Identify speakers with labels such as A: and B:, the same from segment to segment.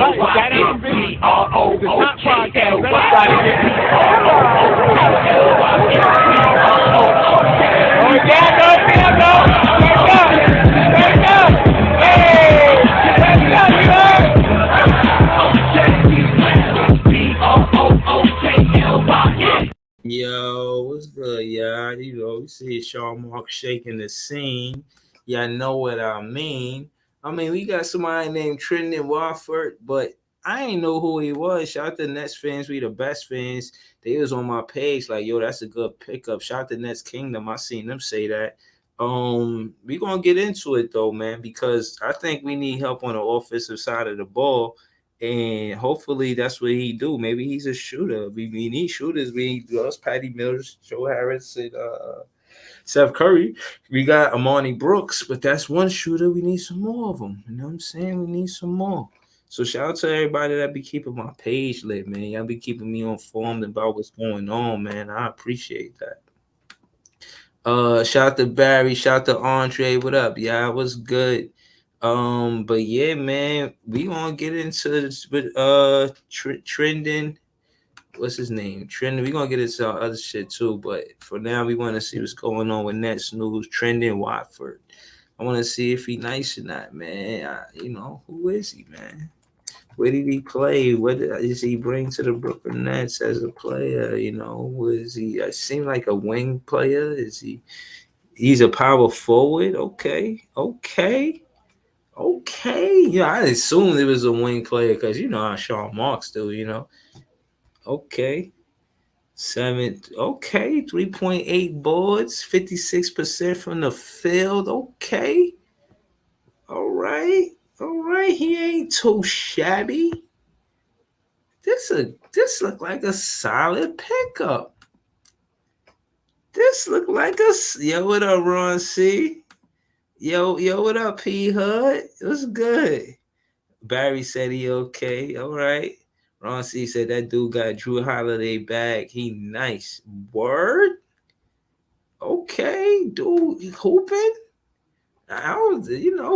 A: That ain't me. It's not podcast.
B: Yo, what's good, y'all? You know, you see Sean Mark shaking the scene. Y'all know what I mean. We got somebody named Tredan Watford, but I ain't know who he was. Shout out to Nets fans. We the best fans. They was on my page like, yo, that's a good pickup. Shout out to Nets Kingdom. I seen them say that. We gonna get into it though, man, because I think we need help on the offensive side of the ball. And hopefully that's what he do. Maybe he's a shooter. We need shooters. We need us, Patty Mills, Joe Harris, and Seth Curry. We got Amani Brooks, but that's one shooter. We need some more of them. You know what I'm saying? We need some more. So shout out to everybody that be keeping my page lit, man. Y'all be keeping me informed about what's going on, man. I appreciate that. Shout out to Barry, shout out to Andre. What up? Yeah, what's good? But yeah, man, we gonna get into this with Tredan. What's his name? Tredan. We gonna get into other shit too, but for now, we want to see what's going on with Nets news. Tredan Watford. I want to see if he nice or not, man. Who is he, man? Where did he play? What does he bring to the Brooklyn Nets as a player? Was he? I seem like a wing player. Is he? He's a power forward. Okay. Yeah, I assumed it was a wing player because how Sean Marks do. Okay. 3.8 boards, 56% from the field. Okay. All right. He ain't too shabby. This look like a solid pickup. This look like yo, what up, Ron C? Yo, what up, P Hood? It was good. Barry said he okay. All right. Ron C said that dude got Drew Holiday back. He nice. Word? Okay, dude, hooping? I was,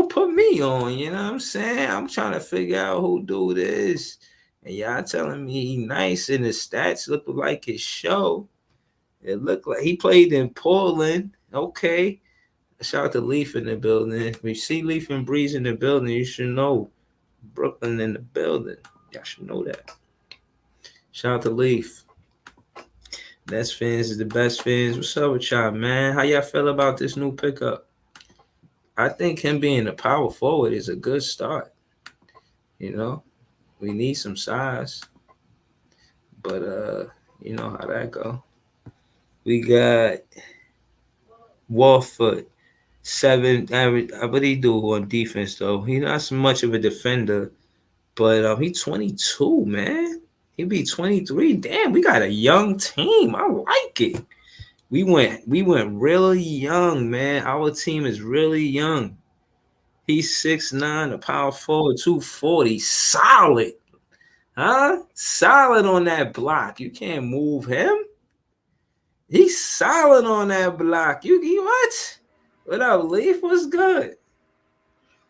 B: put me on, you know what I'm saying? I'm trying to figure out who dude is. And y'all telling me he nice and the stats look like his show. It looked like he played in Portland. Okay. Shout out to Leaf in the building. If you see Leaf and Breeze in the building, you should know Brooklyn in the building. Y'all should know that. Shout out to Leaf. Nets fans is the best fans. What's up with y'all, man? How y'all feel about this new pickup? I think him being a power forward is a good start. We need some size. But you know how that go. We got Watford, 7 average. What he do on defense though? He's not so much of a defender, but he's 22, man. He be 23. Damn, we got a young team. I like it. We went really young, man. Our team is really young. He's 6'9", a power forward, 240. Solid. Huh? Solid on that block. You can't move him. He's solid on that block. You what? What up, Leaf? What's good?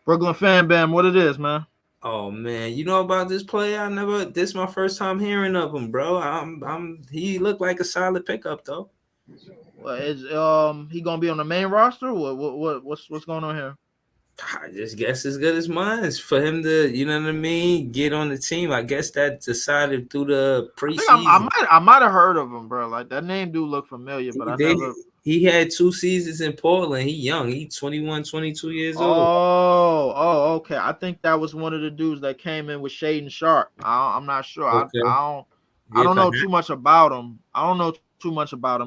C: Brooklyn fan bam, what it is, man.
B: Oh man, you know about this player? This is my first time hearing of him, bro. He looked like a solid pickup though.
C: Well, is he gonna be on the main roster? What's going on here?
B: I just guess as good as mine is for him to, get on the team. I guess that decided through the preseason.
C: I might have heard of him, bro. Like that name do look familiar, but
B: he had 2 seasons in Portland. He young. He 21, 22 years old.
C: Oh, okay. I think that was one of the dudes that came in with Shaden Sharp. I'm not sure. Okay. I don't know too much about him.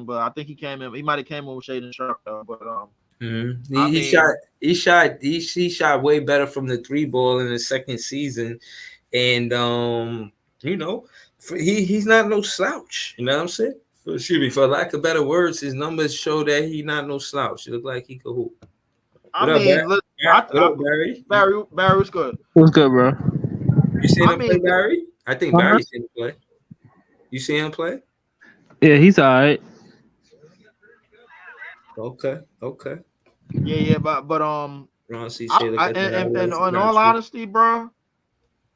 C: But I think he came in. He might have came in with Shaden Sharp though. But
B: He shot way better from the 3 ball in the second season, and he's not no slouch. You know what I'm saying? Excuse me, for lack of better words, his numbers show that he's not no slouch. He look like he could hoop.
C: Barry? Barry, what's good?
D: What's good, bro?
B: You seen him play, Barry? I think Barry seen him play. You see him play?
D: Yeah, he's all right.
B: Okay.
C: Yeah, but
B: Ron C.
C: in all honesty, bro,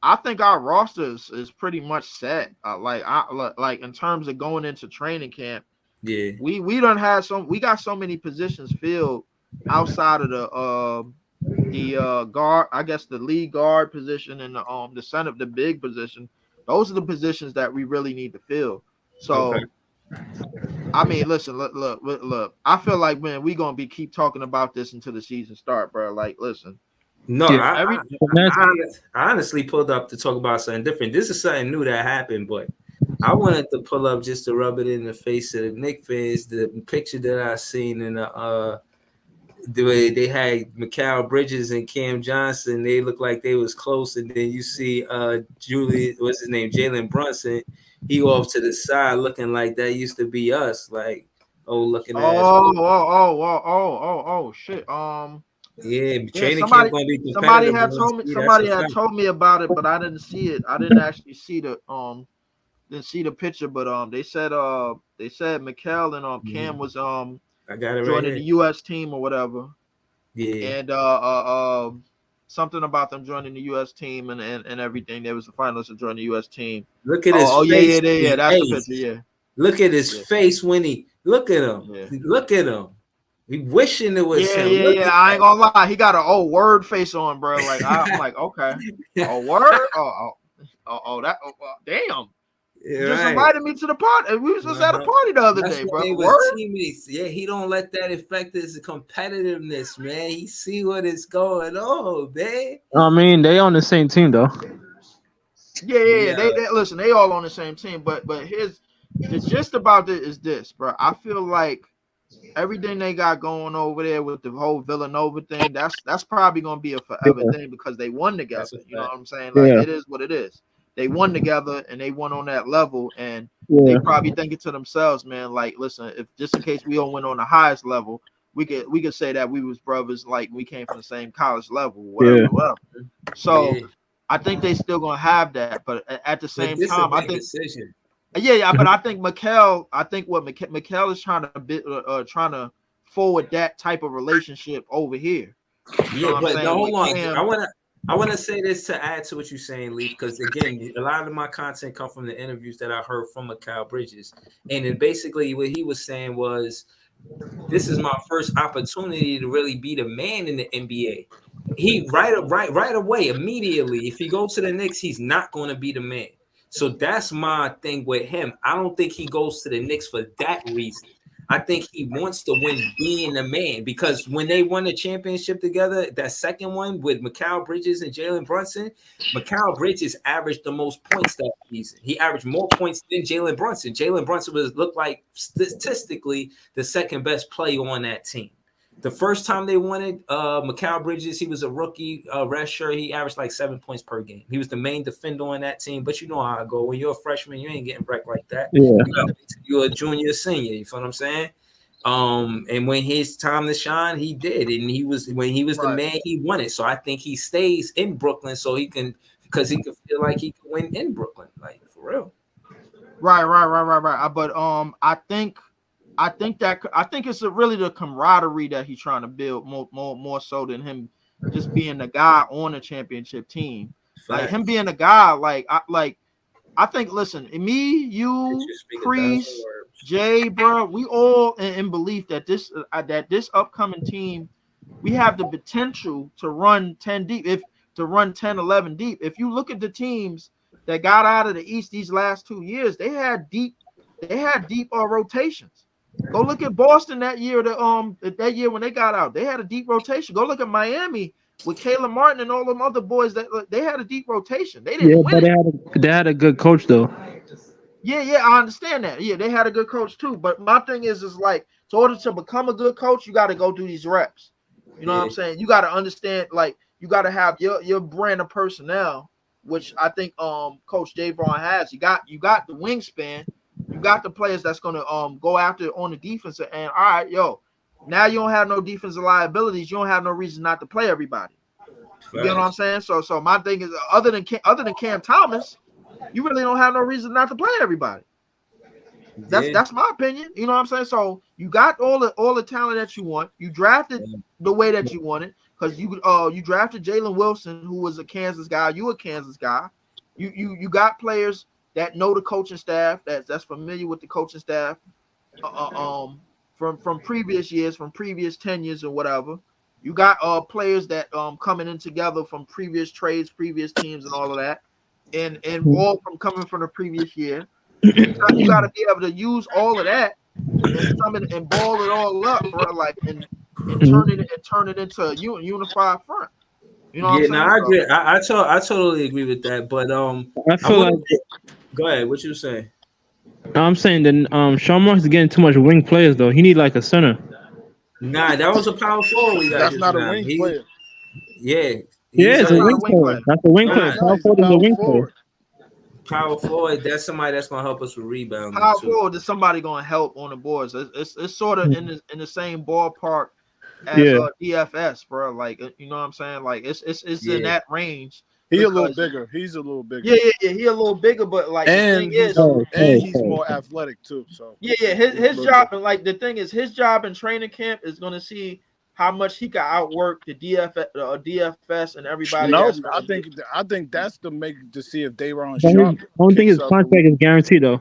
C: I think our roster is pretty much set. Like in terms of going into training camp,
B: Yeah.
C: we done had we got so many positions filled outside of the guard, I guess the lead guard position and the center, the big position. Those are the positions that we really need to fill. So
B: Okay.
C: I mean, listen, look. I feel like, man, we gonna keep talking about this until the season start, bro. Like, listen.
B: No,
D: Yeah.
B: I honestly pulled up to talk about something different. This is something new that happened, but I wanted to pull up just to rub it in the face of the Knicks fans. The picture that I seen in the way they had Mikal Bridges and Cam Johnson, they looked like they was close, and then you see Julius, what's his name, Jalen Brunson, he off to the side looking like that used to be us, like looking ass.
C: Shit.
B: Yeah,
C: Yeah,
B: training camp gonna be competitive.
C: somebody had told me about it, but I didn't see it. I didn't actually see the picture, but they said Mikal and Cam was
B: I got it
C: joining
B: right
C: the US team or whatever.
B: here.
C: And something about them joining the US team and everything. They was the finalists to join the US team.
B: Look at his face.
C: Yeah, that's the picture, yeah.
B: Look at his face when he look at him.
C: Yeah.
B: Look at him. He wishing it was him.
C: Yeah. I ain't gonna lie. He got an old word face on, bro. Like I'm like, okay. A word? Damn.
B: Yeah,
C: just invited me to the party. We was just at a party the other day, bro. Word?
B: Teammates. Yeah, he don't let that affect his competitiveness, man. He see what is going on, man.
D: I mean, they on the same team though.
C: Yeah. They listen. They all on the same team, but here's the gist about it is this, bro. I feel like everything they got going over there with the whole Villanova thing, that's probably gonna be a forever thing because they won together. You know what I'm saying? Like it is what it is. They won together and they won on that level, and they probably thinking to themselves, man, like, listen, if just in case we don't win on the highest level, we could say that we was brothers, like we came from the same college level, whatever. So I think they still gonna have that, but at the same time, I think
B: decision.
C: But I think Mikal, what Mikal is trying to forward that type of relationship over here.
B: But no, hold on. I want to say this to add to what you're saying, Lee, because again, a lot of my content come from the interviews that I heard from Mikal Bridges, and then basically what he was saying was, this is my first opportunity to really be the man in the NBA. He right away, immediately, if he goes to the Knicks, he's not going to be the man. So that's my thing with him. I don't think he goes to the Knicks for that reason. I think he wants to win being the man, because when they won the championship together, that second one with Mikal Bridges and Jalen Brunson, Mikal Bridges averaged the most points that season. He averaged more points than Jalen Brunson. Jalen Brunson looked like statistically the second best player on that team. The first time they won it, Mikal Bridges, he was a rookie, red shirt. He averaged like 7 points per game. He was the main defender on that team. But you know how I go. When you're a freshman, you ain't getting wrecked like that.
D: Yeah.
B: You're a junior, senior. You feel what I'm saying? And when his time to shine, he did. And when he was the man, he won it. So I think he stays in Brooklyn because he can feel like he can win in Brooklyn, like for real.
C: Right. But I think it's really the camaraderie that he's trying to build more so than him just being the guy on the championship team. Like him being a guy, I think. Listen, me, you, Priest, Jay, bro, we all in belief that this upcoming team, we have the potential to run 10 deep, 11 deep. If you look at the teams that got out of the East these last 2 years, they had deep rotations. Go look at Boston that year when they got out. They had a deep rotation. Go look at Miami with Caleb Martin and all them other boys that they had a deep rotation. They didn't win.
D: But they had a good coach though.
C: Yeah, I understand that. Yeah, they had a good coach too. But my thing is like, in order to become a good coach, you got to go through these reps. You know what I'm saying? You got to understand, like, you got to have your brand of personnel, which I think Coach Javon has. You got the wingspan. You got the players that's gonna go after on the defensive end. All right, now you don't have no defensive liabilities. You don't have no reason not to play everybody. You get what I'm saying? So my thing is, other than Cam Thomas, you really don't have no reason not to play everybody. That's my opinion. You know what I'm saying? So you got all the talent that you want. You drafted the way that you wanted. because you drafted Jalen Wilson, who was a Kansas guy. You a Kansas guy. You got players that know the coaching staff, that's familiar with the coaching staff, from previous years, from previous tenures or whatever. You got players that coming in together from previous trades, previous teams, and all of that, and all from coming from the previous year. You got to be able to use all of that and ball it all up, bro. Like and turn it into a unified front. You know what I'm saying?
B: I agree. I totally agree with that. But
D: I feel like.
B: Go ahead. What you saying?
D: I'm saying that Sean Marks is getting too much wing players though. He need like a center.
B: Nah, that was a power forward we got.
E: That's not a wing player.
B: Yeah.
D: It's a wing player. That's a wing player. Power forward is a wing player.
B: Power forward, that's somebody that's gonna help us with rebounding.
C: Power forward is somebody gonna help on the boards. It's sort of in the same ballpark as DFS, bro. Like you know what I'm saying? Like it's in that range.
E: He's a little bigger. He's a little bigger.
C: Yeah. He a little bigger, but like
E: and
C: the thing is,
E: he's more athletic too. So
C: his job, like the thing is, his job in training camp is gonna see how much he can outwork the DFS and everybody.
E: No, I think that's to make to see if Dayron Sharp.
D: I don't think his contract is guaranteed though.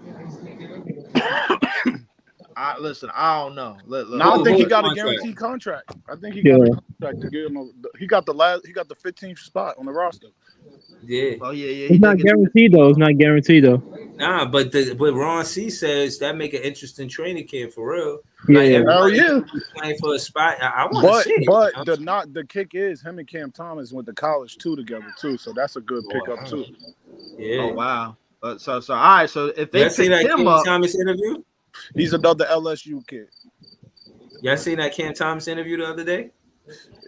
C: Listen, I don't know.
E: I think he got a guaranteed contract. I think he got a contract to get him. He got the 15th spot on the roster.
B: Yeah.
C: Oh yeah.
D: It's not guaranteed though. It's not guaranteed though.
B: Nah, but Ron C says that make an interesting training camp for real.
D: Yeah.
E: Oh yeah.
B: Playing for a spot. I want to see.
E: But the kick is him and Cam Thomas went to college together too. So that's a good pickup too.
B: Yeah.
C: Oh wow. So all right. So if they
B: see that Cam Thomas interview,
E: he's another LSU kid.
B: Y'all seen that Cam Thomas interview the other day?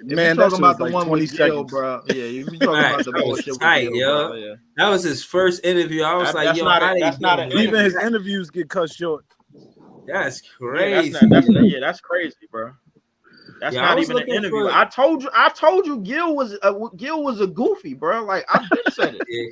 E: Man,
C: talking about the
E: like
C: one with Gil, bro. Yeah, you talking about the bullshit tight, with Gil, bro. Yeah.
B: That was his first interview. I was like,
E: even his interviews get cut short.
B: That's crazy.
C: That's crazy, bro. That's not even an interview. I told you, Gil was a goofy, bro. Like I said it.
B: Yeah.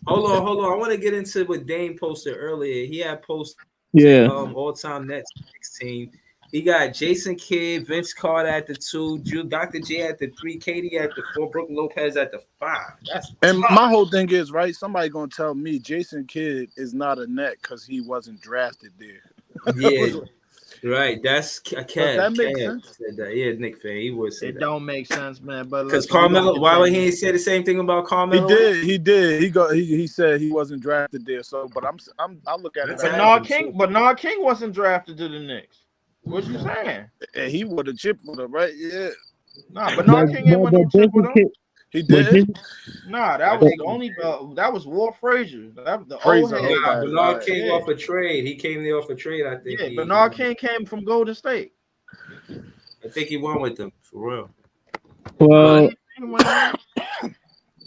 B: Hold on. I want to get into what Dane posted earlier. He had posted all-time Nets 16. He got Jason Kidd, Vince Carter at the 2, Dr. J at the 3, Katie at the 4, Brooke Lopez at the 5.
E: And my whole thing is, right, somebody gonna tell me Jason Kidd is not a Net because he wasn't drafted there.
B: Yeah. Right, that's
E: that makes sense.
B: Said that. Yeah, Nick fan, he would say
C: it don't make sense, man. But
B: because Carmelo, why would he say the same thing about Carmelo?
E: He did. He said he wasn't drafted there. So, but I look at it.
C: But Nard King wasn't drafted to the Knicks. What you saying?
E: And he would have chipped with him, right? Yeah.
C: Nah, but Nard King ain't went no chip with him.
E: He did.
C: Nah, that was the only. That was Walt Frazier. That was the
E: Frazier.
B: Bernard King off a trade. He came there off a trade. I think.
C: Yeah, Bernard King came from Golden State.
B: I think he won with them for real.
D: Well,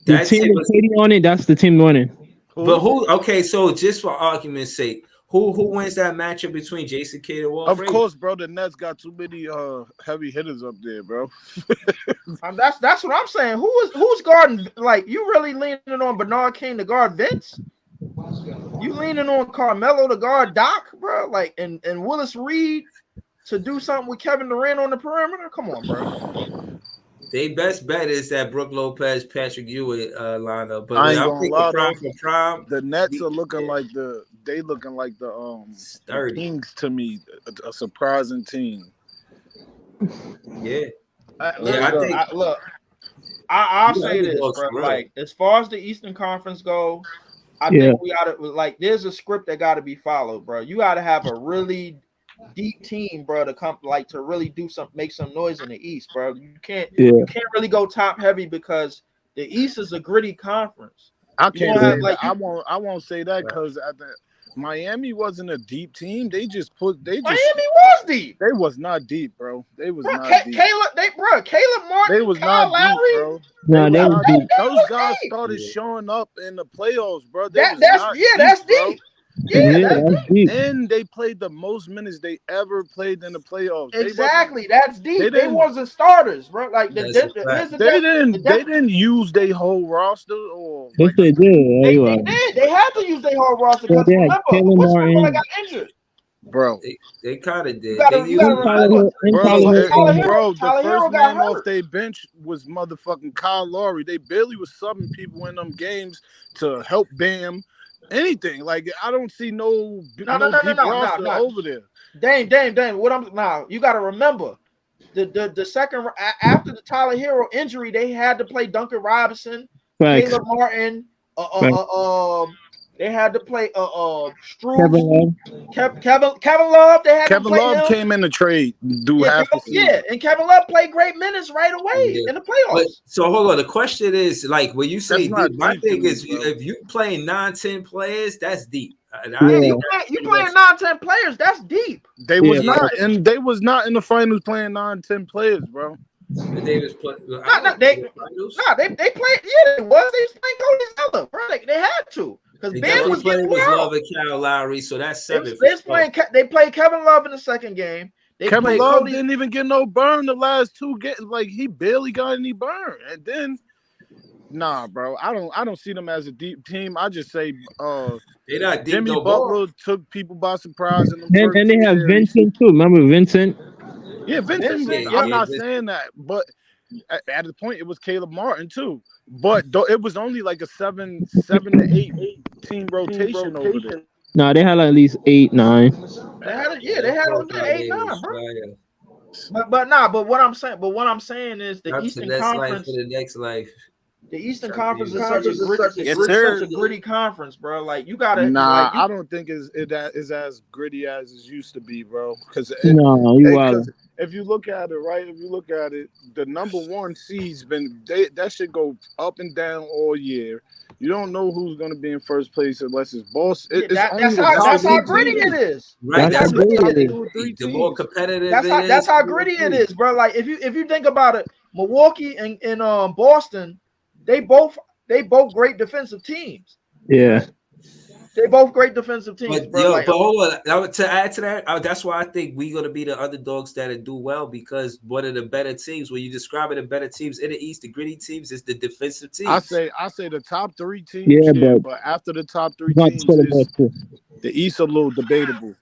D: the team with Katie on it. That's the team winning.
B: But who? Okay, so just for argument's sake, who wins that matchup between Jason Kidd and Walt Frazier?
E: Of course, bro. The Nets got too many heavy hitters up there, bro.
C: That's what I'm saying. Who's guarding? Like you really leaning on Bernard King to guard Vince? You leaning on Carmelo to guard Doc, bro? Like and Willis Reed to do something with Kevin Durant on the perimeter? Come on, bro.
B: They best bet is that Brooke Lopez, Patrick Ewing lineup. But
E: I ain't gonna lie,
B: the
E: Nets are looking like the Kings to me, a surprising team.
B: Yeah.
C: I'll say this, bro. Like as far as the Eastern Conference go, I think we gotta there's a script that gotta be followed, bro. You gotta have a really deep team, bro, to come to really make some noise in the East, bro. You can't really go top heavy because the East is a gritty conference.
E: I can't say that. I won't say that because Miami wasn't a deep team. Miami
C: was deep.
E: They was not deep, bro. They was not deep.
C: Caleb Martin.
E: They was not deep, bro.
D: No, they was deep.
E: Those guys started showing up in the playoffs, bro.
C: That's deep.
E: Yeah, and they played the most minutes they ever played in the playoffs.
C: Exactly, that's deep. They wasn't starters, bro. Like they
E: didn't use their whole roster, or
D: yes, they did.
C: They had to use their whole roster because remember, which one got injured?
E: bro.
B: They kind of did.
C: You gotta remember,
E: The first
C: got
E: man off
C: hurt.
E: their bench was motherfucking Kyle Lowry. They barely was subbing people in them games to help Bam. Anything like I don't see no deep roster over there.
C: Dame. You got to remember the second after the Tyler Hero injury, they had to play Duncan Robinson, Caleb Martin, they had to play Struz, Kevin Love. They had
E: Kevin Love came in the trade.
C: And Kevin Love played great minutes right away in the playoffs.
B: But, so hold on. The question is like when you say deep, my thing is if you play 9-10 players, that's deep.
C: You playing 9-10 players, that's deep.
E: They was not, and they was not in the finals playing 9-10 players, bro.
B: They was playing.
C: They played. Yeah, they was. They was playing Cody Zeller, bro. They had to because Ben was getting
B: with Love and Kyle Lowry, so that's 7.
C: They played Kevin Love in the second game.
E: Kevin Love didn't even get no burn the last 2 games. Like he barely got any burn, and then nah, bro. I don't see them as a deep team. I just say
B: they not deep.
E: Jimmy Butler took people by surprise in the
D: first. And they have Vincent too. Remember Vincent?
E: Yeah, Vincent. I'm not saying that, but at the point it was Caleb Martin too. But it was only like a 7 to 8 team rotation over there.
D: No, they had at least 8, 9.
C: They had 8, 9, bro. But what I'm saying is the Eastern Conference.
B: For the next life.
C: The Eastern Conference is such a gritty conference, bro. Like you gotta.
E: I don't think it is as gritty as it used to be, bro. Because if you look at it, right? If you look at it, the number 1 seed's that should go up and down all year. You don't know who's going to be in first place unless it's Boston.
C: That's how gritty it is.
B: Right. That's the more competitive.
C: That's how gritty it is, bro. Like if you think about it, Milwaukee and Boston, they both great defensive teams.
D: Yeah.
C: They both great defensive teams, bro.
B: But hold on. To add to that, that's why I think we're gonna be the underdogs that do well because one of the better teams. When you describe it, the better teams in the East, the gritty teams is the defensive teams.
E: I say the top 3 teams. But after the top 3 teams, the East a little debatable.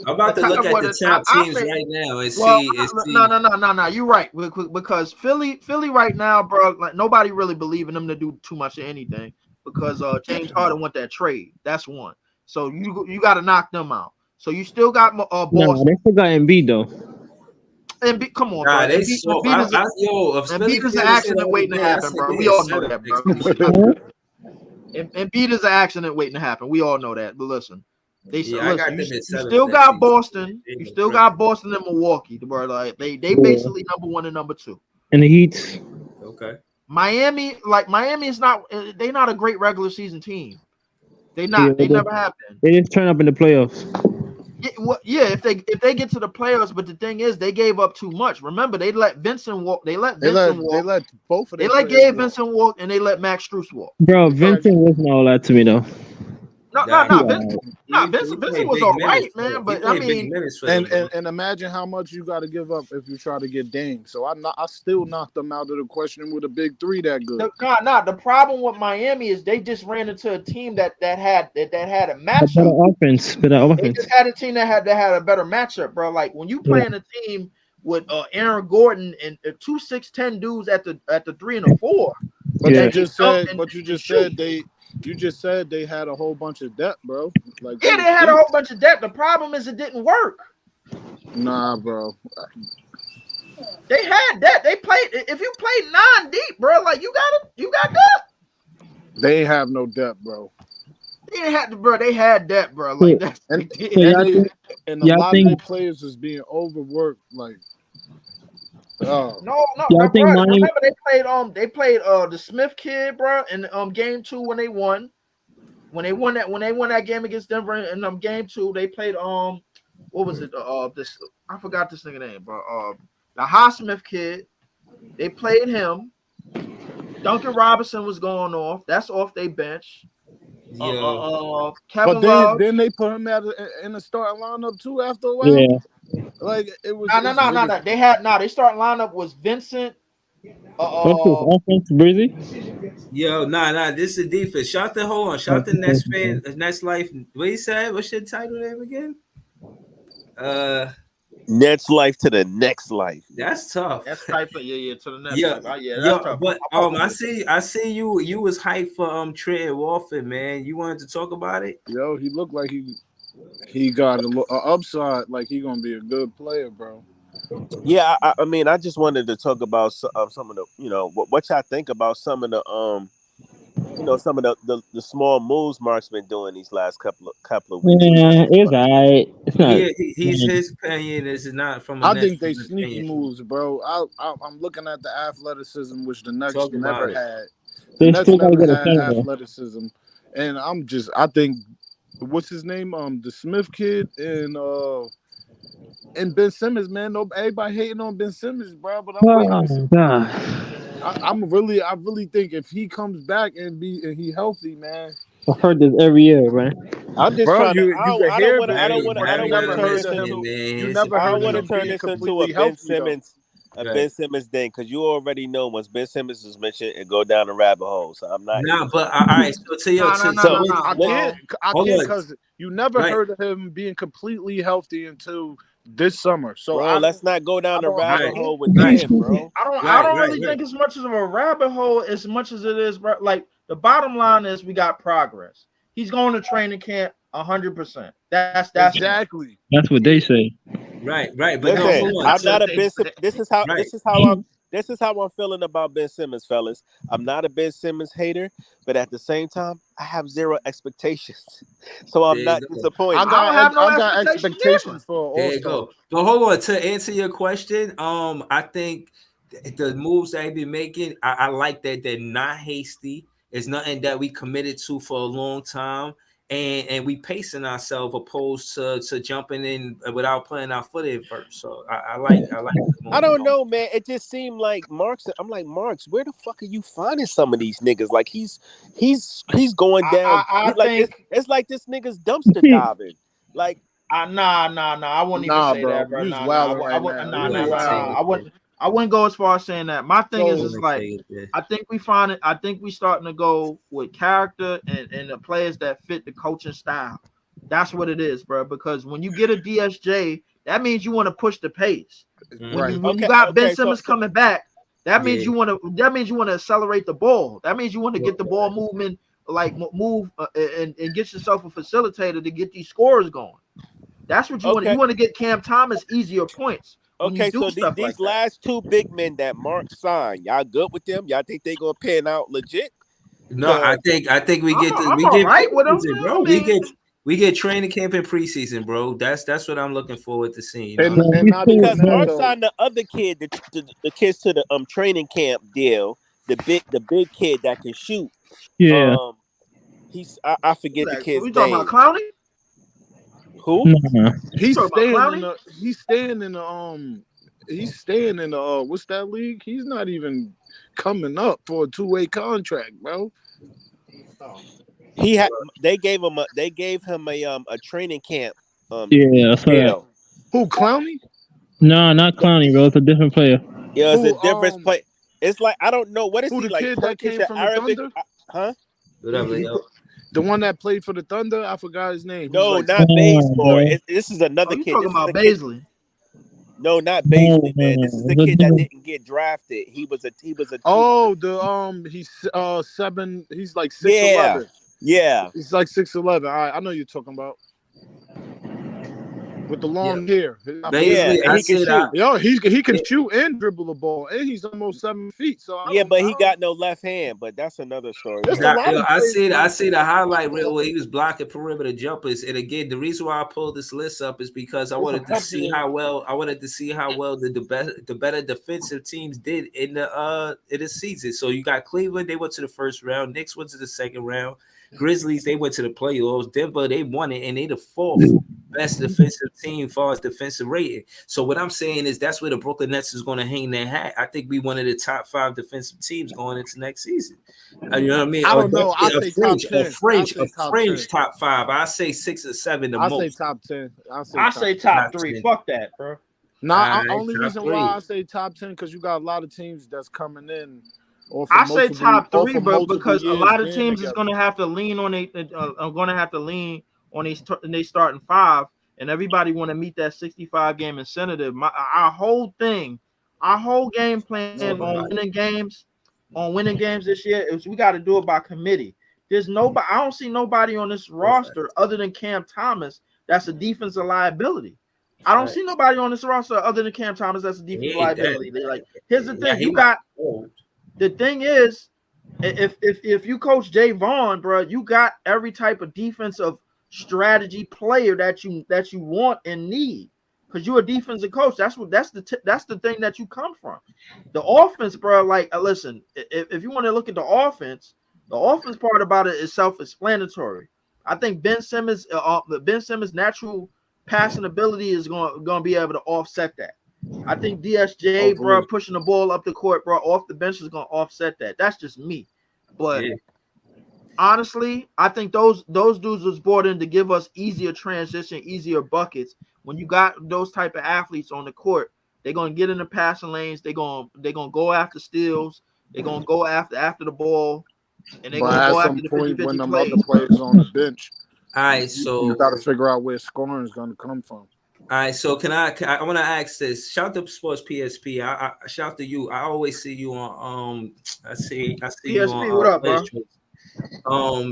B: I'm about to look at the top teams right now and see.
C: No. You're right because Philly right now, bro. Like nobody really believing them to do too much of anything. Because James Harden want that trade. That's one. So you got to knock them out. So you still got Boston.
D: No, they still got Embiid though.
C: Embiid, come on, bro. Embiid is an accident waiting to happen, bro. We all know that, bro. Embiid is an accident waiting to happen. We all know that. But listen, you still got Boston. You still got Boston and Milwaukee, bro. Like they basically number 1 and number 2.
D: And the Heat.
B: Okay.
C: Miami is not. They're not a great regular season team. They not. Yeah, they never have been.
D: They just turn up in the playoffs.
C: If they get to the playoffs, but the thing is, they gave up too much. Remember, they let Vincent walk. They let both of them. They let Gabe Vincent walk, and they let Max Strus walk.
D: Bro, Vincent wasn't all that to me though.
C: Vincent was all right, man. But I mean,
E: and imagine how much you got to give up if you try to get Dame. So I still knocked them out of the question with a big 3 that good.
C: The problem with Miami is they just ran into a team that had a matchup.
D: Better offense.
C: They just had a team that had a better matchup, bro. Like when you playing a team with Aaron Gordon and 2 6'10" dudes at the 3 and the 4.
E: But you just said they had a whole bunch of depth, bro. Like
C: they had a whole bunch of depth. The problem is it didn't work.
E: Nah, bro.
C: They had that. They played. If you play 9 deep, bro, like you got depth.
E: They have no depth, bro.
C: They had depth, bro. Like that's
E: and a lot of their players is being overworked, like.
C: No, bro, remember they played the Smith kid, bro, in game 2 when they won. When they won that game against Denver in game 2, they played what was it? This I forgot this nigga name, bro. The Highsmith kid. They played him. Duncan Robinson was going off. That's off their bench. Kevin Love.
E: Then they put him in the starting lineup too after a while.
C: Yeah.
E: Like it was
C: no. They starting lineup was Vincent,
D: Offense, Breezy.
B: Yo, nah. This is defense. Shout the hold on. Shout the next life. What you said? What's your title name again?
A: Next life to the next life.
B: That's tough.
C: That's type of to the next
B: life.
C: That's tough.
B: But I see you was hyped for Tredan Watford, man. You wanted to talk about it?
E: Yo, he looked like he got a upside, like he gonna be a good player, bro.
A: Yeah, I mean, I just wanted to talk about some of the, what y'all think about some of the, some of the small moves Mark's been doing these last couple of weeks.
D: Yeah, it's alright. It's not.
B: His opinion is not from.
E: I think they sneaky moves, bro. I'm looking at the athleticism, which the Nets never had. The Nets never had athleticism, and I think, what's his name? The Smith kid and Ben Simmons, man. Everybody hating on Ben Simmons, bro. But I really think if he comes back and he healthy, man.
D: I've heard this every year, man.
A: I'm just trying to. I don't want to turn this into a Ben Simmons. Ben Simmons thing, because you already know once Ben Simmons is mentioned, it go down the rabbit hole. So I'm not.
B: Nah, but all right. So to your,
E: I can't because you never heard of him being completely healthy until this summer. So
A: bro, let's not go down the rabbit hole with Ben, bro.
C: I don't really think as much as of a rabbit hole as much as it is, bro. Like the bottom line is we got progress. He's going to training camp 100%. That's
E: exactly.
D: That's what they say.
B: Right. But
A: listen, I'm not a Ben. This is how I'm feeling about Ben Simmons, fellas. I'm not a Ben Simmons hater, but at the same time, I have zero expectations, so I'm not disappointed.
E: I got expectations for
B: All-Star. But hold on, to answer your question, I think the moves that they've been making, I like that they're not hasty. It's nothing that we committed to for a long time. And we pacing ourselves opposed to jumping in without playing our foot in first. So I like.
A: I don't know, man. It just seemed like Marks. I'm like, Marks, where the fuck are you finding some of these niggas? Like he's going down. It's like this nigga's dumpster diving. Like
C: nah. I wouldn't even say that, bro. I wouldn't go as far as saying that. My thing is like I think we starting to go with character and the players that fit the coaching style. That's what it is, bro. Because when you get a DSJ, that means you want to push the pace. When you got Ben Simmons coming back, that means you want to accelerate the ball. That means you want to get the ball movement, and get yourself a facilitator to get these scores going. That's what you want. You want to get Cam Thomas easier points.
A: Okay, so these last two big men that Mark signed, y'all good with them? Y'all think they gonna pan out legit?
B: No, I think we get
C: right with them,
B: bro. We get training camp in preseason, bro. That's what I'm looking forward to seeing.
A: And not because Mark signed the other kid, the kids to the training camp deal, the big kid that can shoot.
D: Yeah.
A: I forget the kid's name.
C: We talking about Clowney?
A: Who?
D: No.
E: He's staying in the what's that league? He's not even coming up for a 2-way contract, bro.
A: They gave him a training camp.
D: Who,
E: Clowney?
D: No, not Clowney, bro. It's a different player.
A: Yeah, it's a different player. It's like I don't know what is
E: he
A: like.
E: Kid that came from Arabic? The Thunder?
A: Huh?
B: Whatever, yo.
E: The one that played for the Thunder, I forgot his name.
A: No, not Bazemore. This is another kid.
C: Talking about Baisley.
A: No, not Baisley, man. This is the kid that didn't get drafted. He was a.
E: Oh, he's 7. He's like 6'11".
A: Yeah.
E: He's like 6'11". I know you're talking about. With the long hair. He can shoot and dribble the ball, and he's almost 7 feet. So
A: but he got no left hand. But that's another story.
B: I see the highlight reel where he was blocking perimeter jumpers. And again, the reason why I pulled this list up is because I wanted to see how well the better defensive teams did in the season. So you got Cleveland, they went to the first round. Knicks went to the second round. Grizzlies, they went to the playoffs. Denver, they won it, and they the 4th best defensive team as far as defensive rating. So what I'm saying is that's where the Brooklyn Nets is going to hang their hat. I think we one of the top 5 defensive teams going into next season. You know what I mean?
E: I don't know. I say
B: a fringe top 5. I say 6 or 7 the most.
E: I say top 10.
C: I say top 3. Fuck that, bro.
E: Only reason why I say top 10 because you got a lot of teams that's coming in.
C: I say top 3, but because a lot of teams
E: together.
C: is going to have to lean on they starting 5, and everybody want to meet that 65 game incentive. Our whole game plan on winning games this year is we got to do it by committee. There's nobody. I don't see nobody on this roster other than Cam Thomas that's a defensive liability. I don't see nobody on this roster other than Cam Thomas that's a defensive liability. Here's the thing: the thing is, if you coach Jay Vaughn, bro, you got every type of defensive strategy player that you want and need, because you're a defensive coach. That's the thing that you come from. The offense, bro. Listen, if you want to look at the offense part about it is self-explanatory. I think Ben Simmons' natural passing ability is going to be able to offset that. I think DSJ, bro, pushing the ball up the court, bro, off the bench is going to offset that. That's just me. But honestly, I think those dudes was brought in to give us easier transition, easier buckets. When you got those type of athletes on the court, they're going to get in the passing lanes. They're going to go after steals. They're going to go after the ball. And they're going to go after the 50-50
E: when the
C: plays.
E: other players on the bench.
B: All right, so
E: you got to figure out where scoring is going to come from.
B: All right, so I want to ask this. Shout to Sports PSP. I shout to you. I always see you on I see PSP, you on
C: what up, bro?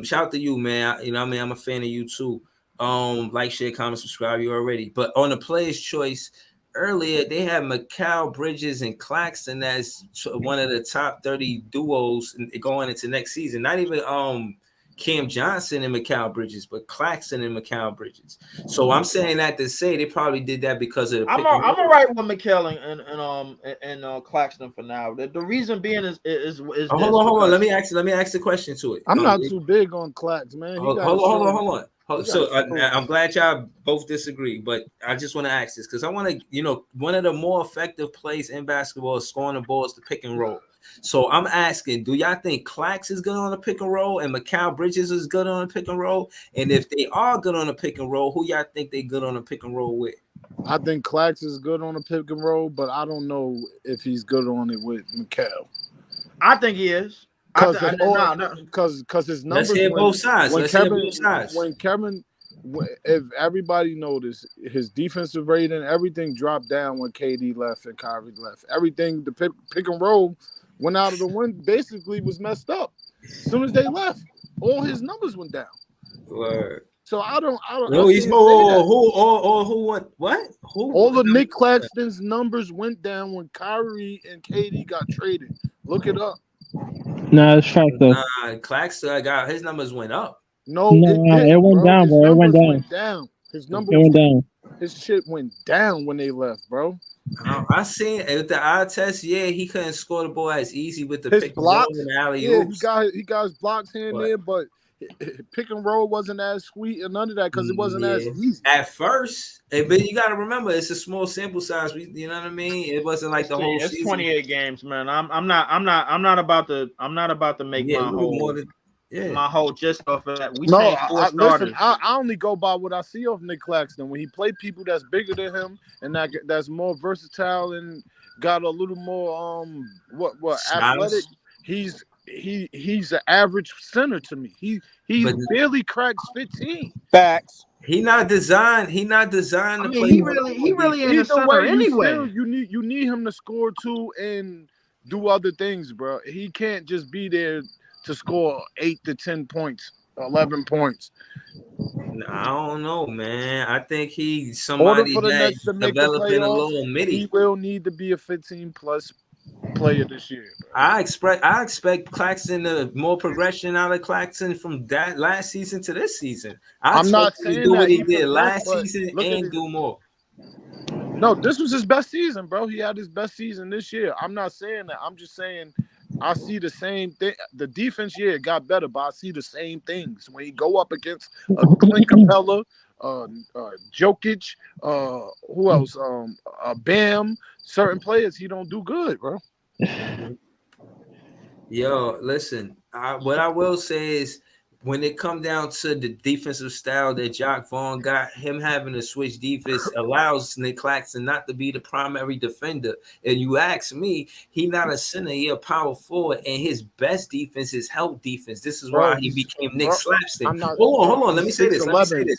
B: Shout to you, man. You know what I mean? I'm a fan of you too. Like, share, comment, subscribe. You already. But on the Player's Choice earlier, they had Mikal Bridges and Claxton as one of the top 30 duos going into next season. Not even Cam Johnson and Mikal Bridges, but Claxton and Mikal Bridges. So I'm saying that to say they probably did that because of the
C: I'm all right with Mikal and Claxton for now. The reason being is
B: hold on. Let me ask the question to it.
E: I'm not too big on Clax, man.
B: Hold on. So I'm glad y'all both disagree, but I just want to ask this because I want to, one of the more effective plays in basketball is scoring the ball is the pick and roll. So I'm asking, do y'all think Clax is good on the pick and roll and Mikal Bridges is good on the pick and roll? And if they are good on the pick and roll, who y'all think they good on the pick and roll with?
E: I think Clax is good on the pick and roll, but I don't know if he's good on it with Mikal.
C: I think he is.
E: Because his numbers.
B: Let's hear both sides.
E: When Kevin, if everybody noticed, his defensive rating, everything dropped down when KD left and Kyrie left. Everything, the pick and roll went out of the wind, basically was messed up. As soon as they left, all his numbers went down.
B: Word.
E: So I don't.
B: No, he's who what? Who?
E: All the Nick Claxton's numbers went down when Kyrie and KD got traded. Look it up.
D: No, it's fact though.
B: Claxton got his numbers went up.
E: No,
D: it went down, bro. It went
E: down. His numbers
D: went down.
E: His shit went down when they left, bro.
B: I seen it with the eye test. Yeah, he couldn't score the ball as easy with the
E: his
B: pick
E: blocks.
B: And alley
E: oops. He got his blocks here and there, but pick and roll wasn't as sweet and none of that because it wasn't as easy
B: at first. But you got to remember, it's a small sample size. You know what I mean? It wasn't like the whole season.
C: 28 games, man. I'm not about to make my whole gist off of that.
E: Listen, I only go by what I see of Nick Claxton when he played people that's bigger than him and that's more versatile and got a little more athletic. He's an average center to me. He barely cracks 15.
A: Facts.
B: He not designed to play.
C: He really ain't a center anyway.
E: You need him to score too and do other things, bro. He can't just be there to score 8 to 10 points, 11 points.
B: I don't know, man. I think he's somebody that's developing a little midi.
E: He will need to be a 15+ player this year. Bro.
B: I expect Claxton to more progression out of Claxton from that last season to this season.
E: I'm not saying
B: do what he
E: that
B: did last season and do more.
E: No, this was his best season, bro. He had his best season this year. I'm not saying that. I'm just saying I see the same thing. The defense, got better, but I see the same things when he go up against Clint Capella, Jokic, who else? Bam. Certain players, he don't do good, bro.
B: Yo, listen. What I will say is, when it come down to the defensive style that Jock Vaughn got, him having to switch defense allows Nick Claxton not to be the primary defender. And you ask me, he not a center, he a power forward, and his best defense is help defense. This is why he became Nick Slapstick. Hold on. Let me say this.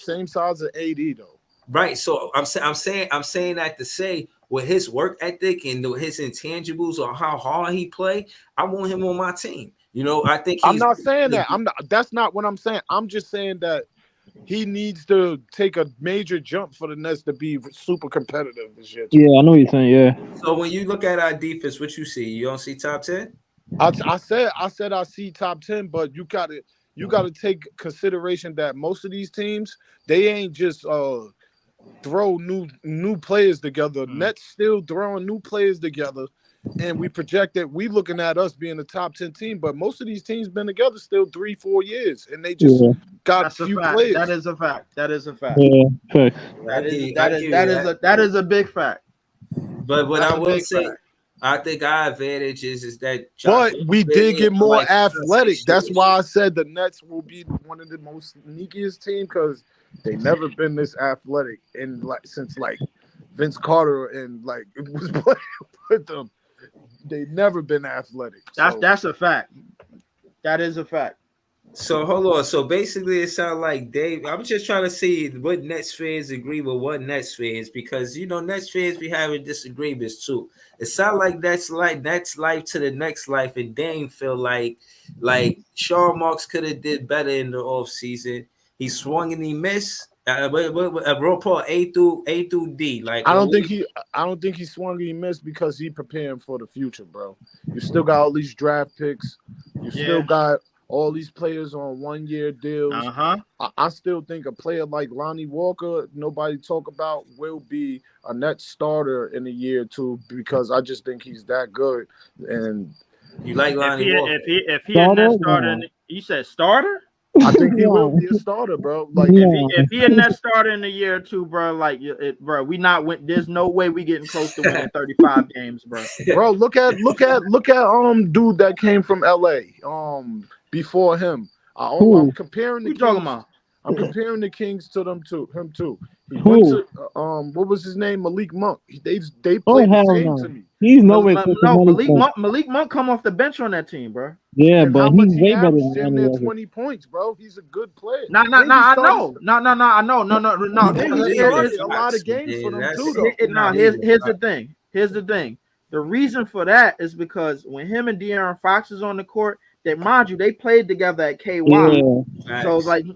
E: Same size as AD though.
B: Right. So I'm saying that to say with his work ethic and his intangibles or how hard he play, I want him on my team. You know, I think
E: I'm not saying that. That's not what I'm saying. I'm just saying that he needs to take a major jump for the Nets to be super competitive this year.
D: Yeah, I know what you're saying. Yeah.
B: So when you look at our defense, what you see? You don't see top 10?
E: I said I see top 10, but you gotta take consideration that most of these teams, they ain't just throw new players together. Nets still throwing new players together. And we project that we looking at us being a top 10 team, but most of these teams been together still 3-4 years, and they just got a few players.
C: That is a fact.
D: Yeah, fact.
C: That is a big fact.
B: But what I will say, I think our advantage is that.
E: But we did get more athletic. That's why I said the Nets will be one of the most sneakiest teams because they never been this athletic since Vince Carter and was playing with them. They've never been athletic.
C: That's a fact. That is a fact.
B: So hold on. So basically, it sounds like Dave. I'm just trying to see what Nets fans agree with what Nets fans, because Nets fans be having disagreements too. It sounds like that's life to the next life, and Dame feel like Sean Marks could have did better in the offseason. He swung and he missed. Report A through D. I
E: don't think he swung and he missed because he preparing for the future, bro. You still got all these draft picks. You still got all these players on 1-year deals. I still think a player like Lonnie Walker, nobody talk about, will be a net starter in a year or two because I just think he's that good. And
B: you like Lonnie Walker?
C: If he a net starter, you said starter?
E: I think he will be a starter, bro.
C: If he a net starter in a year or two, bro, we not win. There's no way we getting close to winning 35 games, bro.
E: Bro, look at dude that came from LA. Before him, I'm comparing the.
C: Who you talking about?
E: I'm comparing the Kings to him too. He went to what was his name? Malik Monk. They played the same to me.
D: He's nowhere.
C: Malik Monk come off the bench on that team, bro.
D: Yeah, but he's way better than
E: him. 20 points, bro. He's a good player.
C: I know.
E: He started a lot of games for them too, though.
C: Here's the thing. The reason for that is because when him and De'Aaron Fox is on the court, that mind you, they played together at KY. Yeah.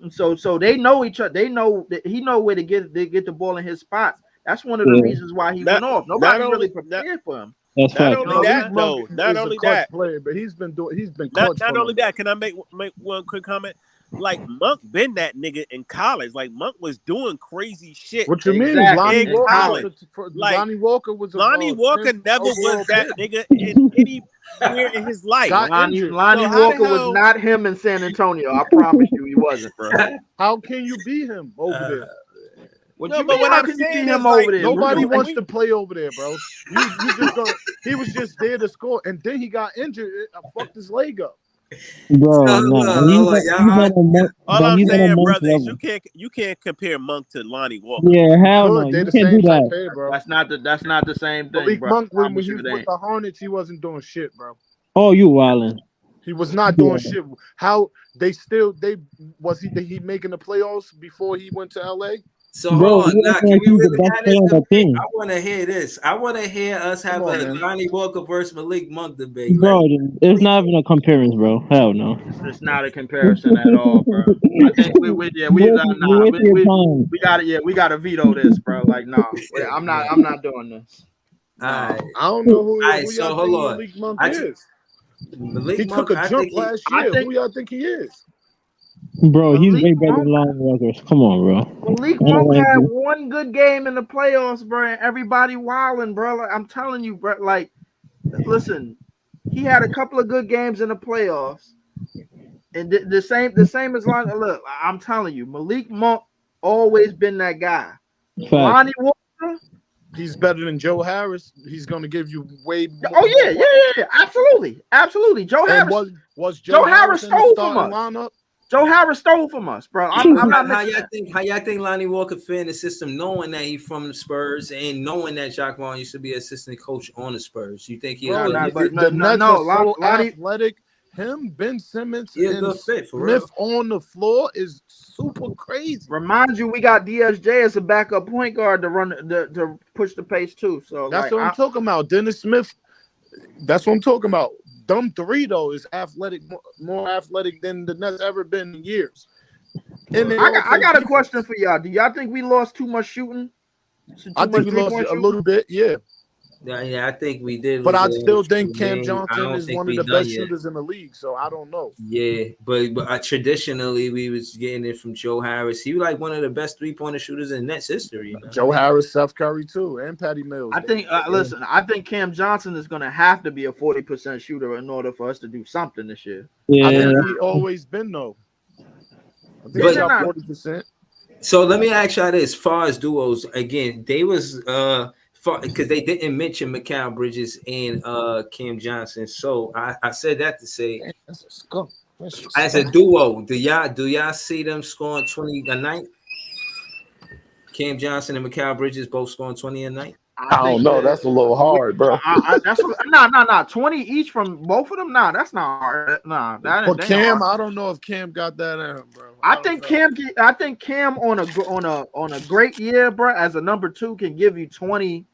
C: So they know each other. They know that he know where to get the ball in his spots. That's one of the reasons why he went off. Nobody really prepared for him.
D: That's
A: not only that, though.
E: Not only that, player, but he's been clutch.
A: Not only that. Can I make one quick comment? Monk been that nigga in college. Monk was doing crazy shit.
E: What you mean? Lonnie Walker was.
A: Lonnie Walker never was that nigga in anywhere in his life.
C: Lonnie Walker was not him in San Antonio. I promise you, he wasn't, bro.
E: How can you be him over there?
C: Nobody
E: wants to play over there, bro. He was just there to score, and then he got injured. I fucked his leg up.
D: Bro,
A: all I'm saying, brother, is you can't compare Monk to Lonnie Walker.
D: Yeah, hell no.
E: They're the same type player, bro.
C: That's not the same thing, bro.
E: Monk, when he was with the Hornets, he wasn't doing shit, bro.
D: Oh, you wildin'.
E: He was not doing shit. How he making the playoffs before he went to LA?
B: So hold on, now, can we really have this debate? I want to hear this. I want to hear us have a Lonnie Walker versus Malik Monk debate.
D: Bro, it's not even a comparison, bro. Hell no.
C: It's not a comparison at all, bro. I think we gotta veto this, bro. I'm not doing this.
E: I don't know who
B: so hold on.
E: Malik Monk is. He took a jump last year. Who y'all think he is?
D: Bro, he's way better than Lonnie Walker. Come on, bro.
C: Malik Monk had one good game in the playoffs, bro, and everybody wilding, bro. I'm telling you, bro. Listen, he had a couple of good games in the playoffs, and the same as Lonnie. Look, I'm telling you, Malik Monk always been that guy. Lonnie Walker,
E: he's better than Joe Harris. He's gonna give you way more.
C: Oh yeah, absolutely. Joe Harris
E: was
C: Joe Harris stole from us.
E: Lineup?
C: Joe Harris stole from us, bro. I'm not
B: how y'all think Lonnie Walker fit in the system, knowing that he's from the Spurs and knowing that Jacques Vaughn used to be assistant coach on the Spurs? You think
E: the Nets are so athletic. Him, Ben Simmons, and Smith on the floor is super crazy.
C: Remind you, we got DSJ as a backup point guard to run to push the pace too. So
E: that's what I'm talking about. Dennis Smith. That's what I'm talking about. Them three though is athletic, more athletic than the Nets ever been in years. And
C: I got a question for y'all. Do y'all think we lost too much shooting?
E: I think we lost it a little bit. Yeah.
B: Yeah, I think we did.
E: But I still think Cam Johnson is one of the best shooters in the league. So I don't know.
B: Yeah, but traditionally we was getting it from Joe Harris. He was like one of the best 3-pointer shooters in Nets history. You know?
E: Joe Harris, Steph Curry too, and Patty Mills.
C: I think. Listen, I think Cam Johnson is going to have to be a 40% shooter in order for us to do something this year.
D: Yeah,
E: I think he always been though. I think he's got 40%.
B: So let me ask y'all this: as far as duos, again, they was because they didn't mention Mikal Bridges and Cam Johnson. So I said that to say, as a duo, do y'all see them scoring 20 a night? Cam Johnson and Mikal Bridges both scoring 20 a night?
E: I don't know. That's a little hard, bro.
C: That's nah. 20 each from both of them. Nah, that's not hard. Nah,
E: for Cam, hard. I don't know if Cam got that in him, bro.
C: I think Cam on a great year, bro, as a number 2 can give you 20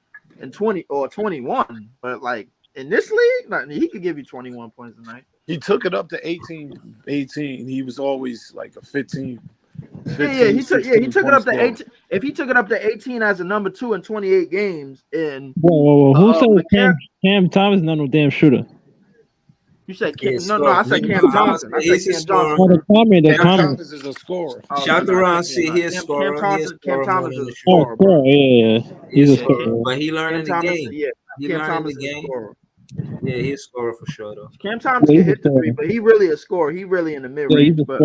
C: and 20 or 21. But like in this league, he could give you 21 points a night.
E: He took it up to 18. He was always like a 15.
C: 15 he took it up to 18. If he took it up to 18 as a number 2 in 28 games, in
D: who said Cam Thomas not no damn shooter?
C: You said Cam? No, I said Cam Johnson.
B: He's a scorer.
E: Cam Thomas is a scorer.
B: Shout around, see he's a scorer.
C: Cam Thomas is a scorer.
D: Yeah, he's a scorer.
B: But he learning the game.
C: Yeah,
B: Cam Thomas is a scorer. Yeah, he's a scorer for sure though.
C: Cam Thomas can hit the 3, but he really a scorer. He really in the mid range. But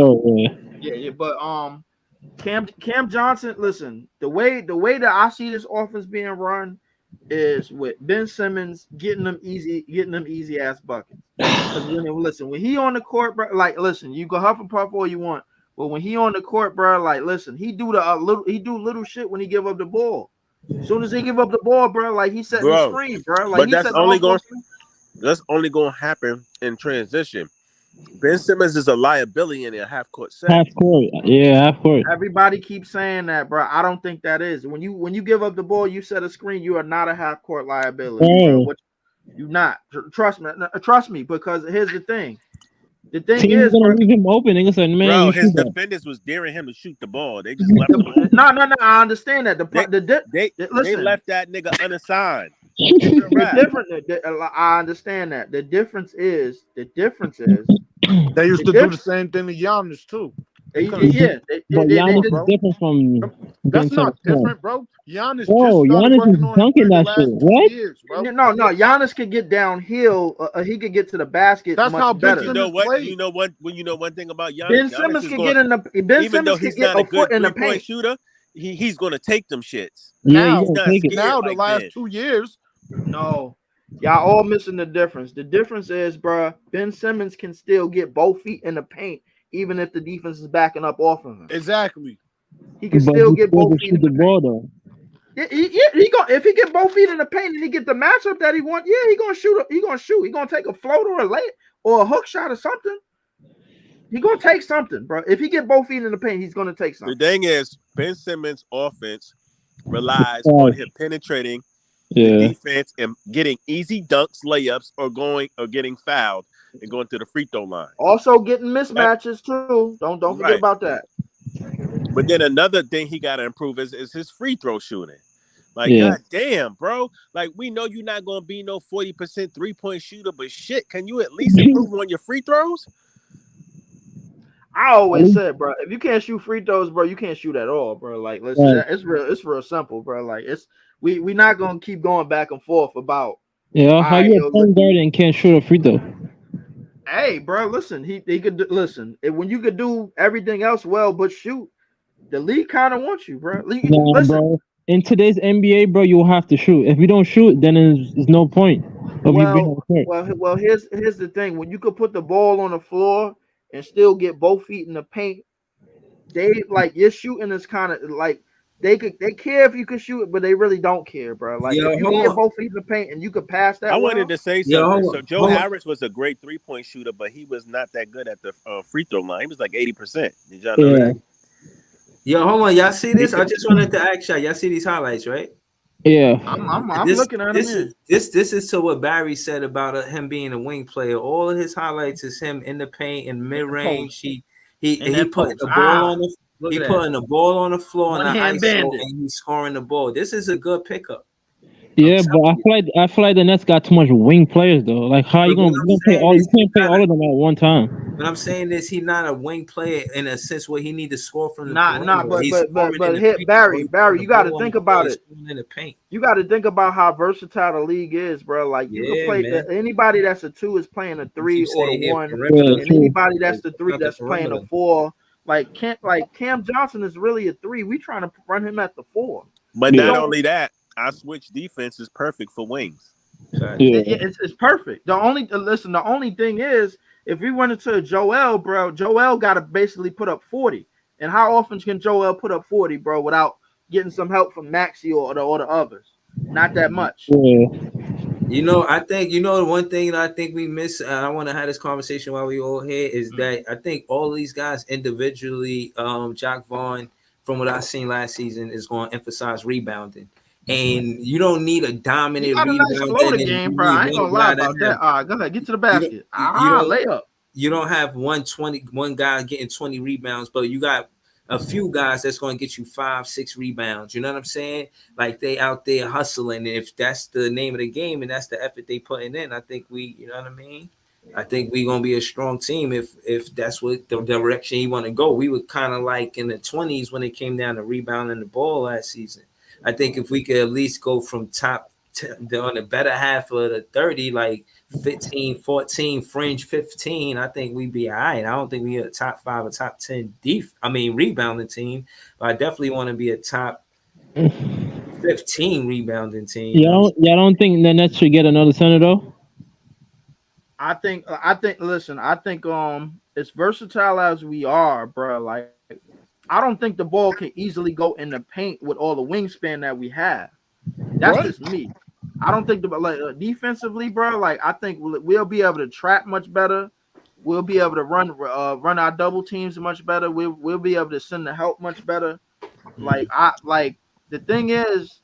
C: Cam Johnson. Listen, the way that I see this offense being run is with Ben Simmons getting them easy ass buckets. When he on the court, bro, like listen, you can huff and puff all you want, but when he on the court, bro, like listen, he do little shit when he give up the ball. As soon as he give up the ball, bro, like he setting the screen, bro. Like
A: but that's only going to happen in transition. Ben Simmons is a liability in a half court set.
D: Half court.
C: Everybody keeps saying that, bro. I don't think that is. When you give up the ball, you set a screen. You are not a half court liability. You not. Trust me. Because here's the thing. The thing is,
D: gonna leave him open. They said, man,
A: bro, his defenders was daring him to shoot the ball. They just left him.
C: No. I understand that.
A: They left that nigga unassigned.
C: I understand that. The difference is
E: they used to do the same thing to Giannis too.
C: But
D: Giannis is different from.
E: That's not different, bro. Giannis
D: is dunking that shit. What?
C: No. Giannis can get downhill. He could get to the basket.
E: That's how better.
A: You know what? You know one thing about Giannis.
C: Ben Simmons can get in the.
A: Even though he's not a good 3-point shooter, he's gonna take them shits.
E: Now the last 2 years.
C: No, y'all all missing the difference. The difference is, bro, Ben Simmons can still get both feet in the paint, even if the defense is backing up off of him.
E: Exactly.
C: He can still get both feet in the ball, though. If he get both feet in the paint and he get the matchup that he wants, he gonna shoot. He gonna take a floater or a lay or a hook shot or something. He gonna take something, bro. If he get both feet in the paint, he's gonna take something.
A: The thing is, Ben Simmons' offense relies on him penetrating the defense and getting easy dunks, layups, or getting fouled and going to the free throw line.
C: Also getting mismatches too. Don't forget about that.
A: But then another thing he got to improve is his free throw shooting. Like, God damn, bro. Like, we know you're not going to be no 40% 3-point shooter, but shit, can you at least improve on your free throws?
C: I always said, bro, if you can't shoot free throws, bro, you can't shoot at all, bro. Like, listen, it's real simple, bro. Like, we not gonna keep going back and forth about
D: how you a point guard and can't shoot a free throw.
C: Hey, bro, listen, he could listen. When you could do everything else well but shoot, the league kind of wants you, bro. Listen,
D: bro. In today's NBA, bro, you will have to shoot. If you don't shoot, then there's no point of you being on the court.
C: Well, here's the thing: when you could put the ball on the floor and still get both feet in the paint. They like your shooting is kind of like they care if you can shoot it, but they really don't care, bro. Like if you get both feet in the paint and you could pass that.
A: I wanted to say something. So Joe Harris was a great 3-point shooter, but he was not that good at the free throw line. He was like 80%. Did y'all know that?
B: Yo, hold on. Y'all see this? I just wanted to ask y'all see these highlights, right?
D: Yeah.
C: I'm looking at him.
B: This is to what Barry said about him being a wing player. All of his highlights is him in the paint and mid range. He put the ball on the ball on the floor and he's scoring the ball. This is a good pickup.
D: Yeah, but I feel like the Nets got too much wing players though. Like how you gonna pay all? You can't pay all of them at one time.
B: What I'm saying is he's not a wing player in a sense where he need to score from the
C: but hit Barry, you got to think about it.
B: In the paint.
C: You got to think about how versatile the league is, bro. Like you can play anybody that's a 2 is playing a 3 or a 1, and anybody that's the 3 that's playing a 4. Like Cam Johnson is really a 3. We trying to run him at the 4.
A: But not only that, our switch defense is perfect for wings.
C: It's perfect. The only thing is if we run into Joel, bro, Joel got to basically put up 40. And how often can Joel put up 40, bro, without getting some help from Maxey or the others? Not that much.
D: Yeah.
B: I think the one thing I think we miss. I want to have this conversation while we all here is that I think all these guys individually, Jack Vaughn, from what I seen last season, is going to emphasize rebounding. And you don't need a dominant
C: rebounder game, bro. I ain't gonna lie about that. All right, go ahead, get to the basket. Layup.
B: You don't have one guy getting 20 rebounds, but you got a few guys that's going to get you 5-6 rebounds. You know what I'm saying? Like they out there hustling. If that's the name of the game and that's the effort they putting in, I think you know what I mean? I think we're gonna be a strong team if that's what the direction you want to go. We were kind of like in the 20s when it came down to rebounding the ball last season. I think if we could at least go from top on the better half of the 30, like 15, 14, fringe 15, I think we'd be all right. I don't think we're a top 5 or top 10 rebounding team, but I definitely want to be a top 15 rebounding team.
D: Y'all don't think the Nets should get another center though?
C: I think as versatile as we are, bro, like I don't think the ball can easily go in the paint with all the wingspan that we have. That's just me. I don't think defensively, bro. Like I think we'll be able to trap much better. We'll be able to run our double teams much better. We'll be able to send the help much better. The thing is,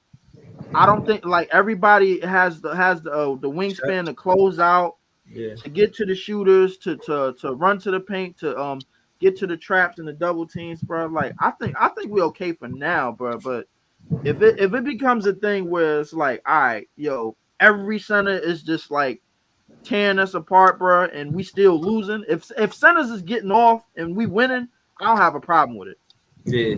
C: I don't think like everybody has the wingspan to close out, to get to the shooters, to run to the paint, to get to the traps and the double teams, bro. Like I think we're okay for now, bro. But if it becomes a thing where it's like, all right, every center is just like tearing us apart, bro, and we still losing. If centers is getting off and we winning, I don't have a problem with it.
B: Yeah.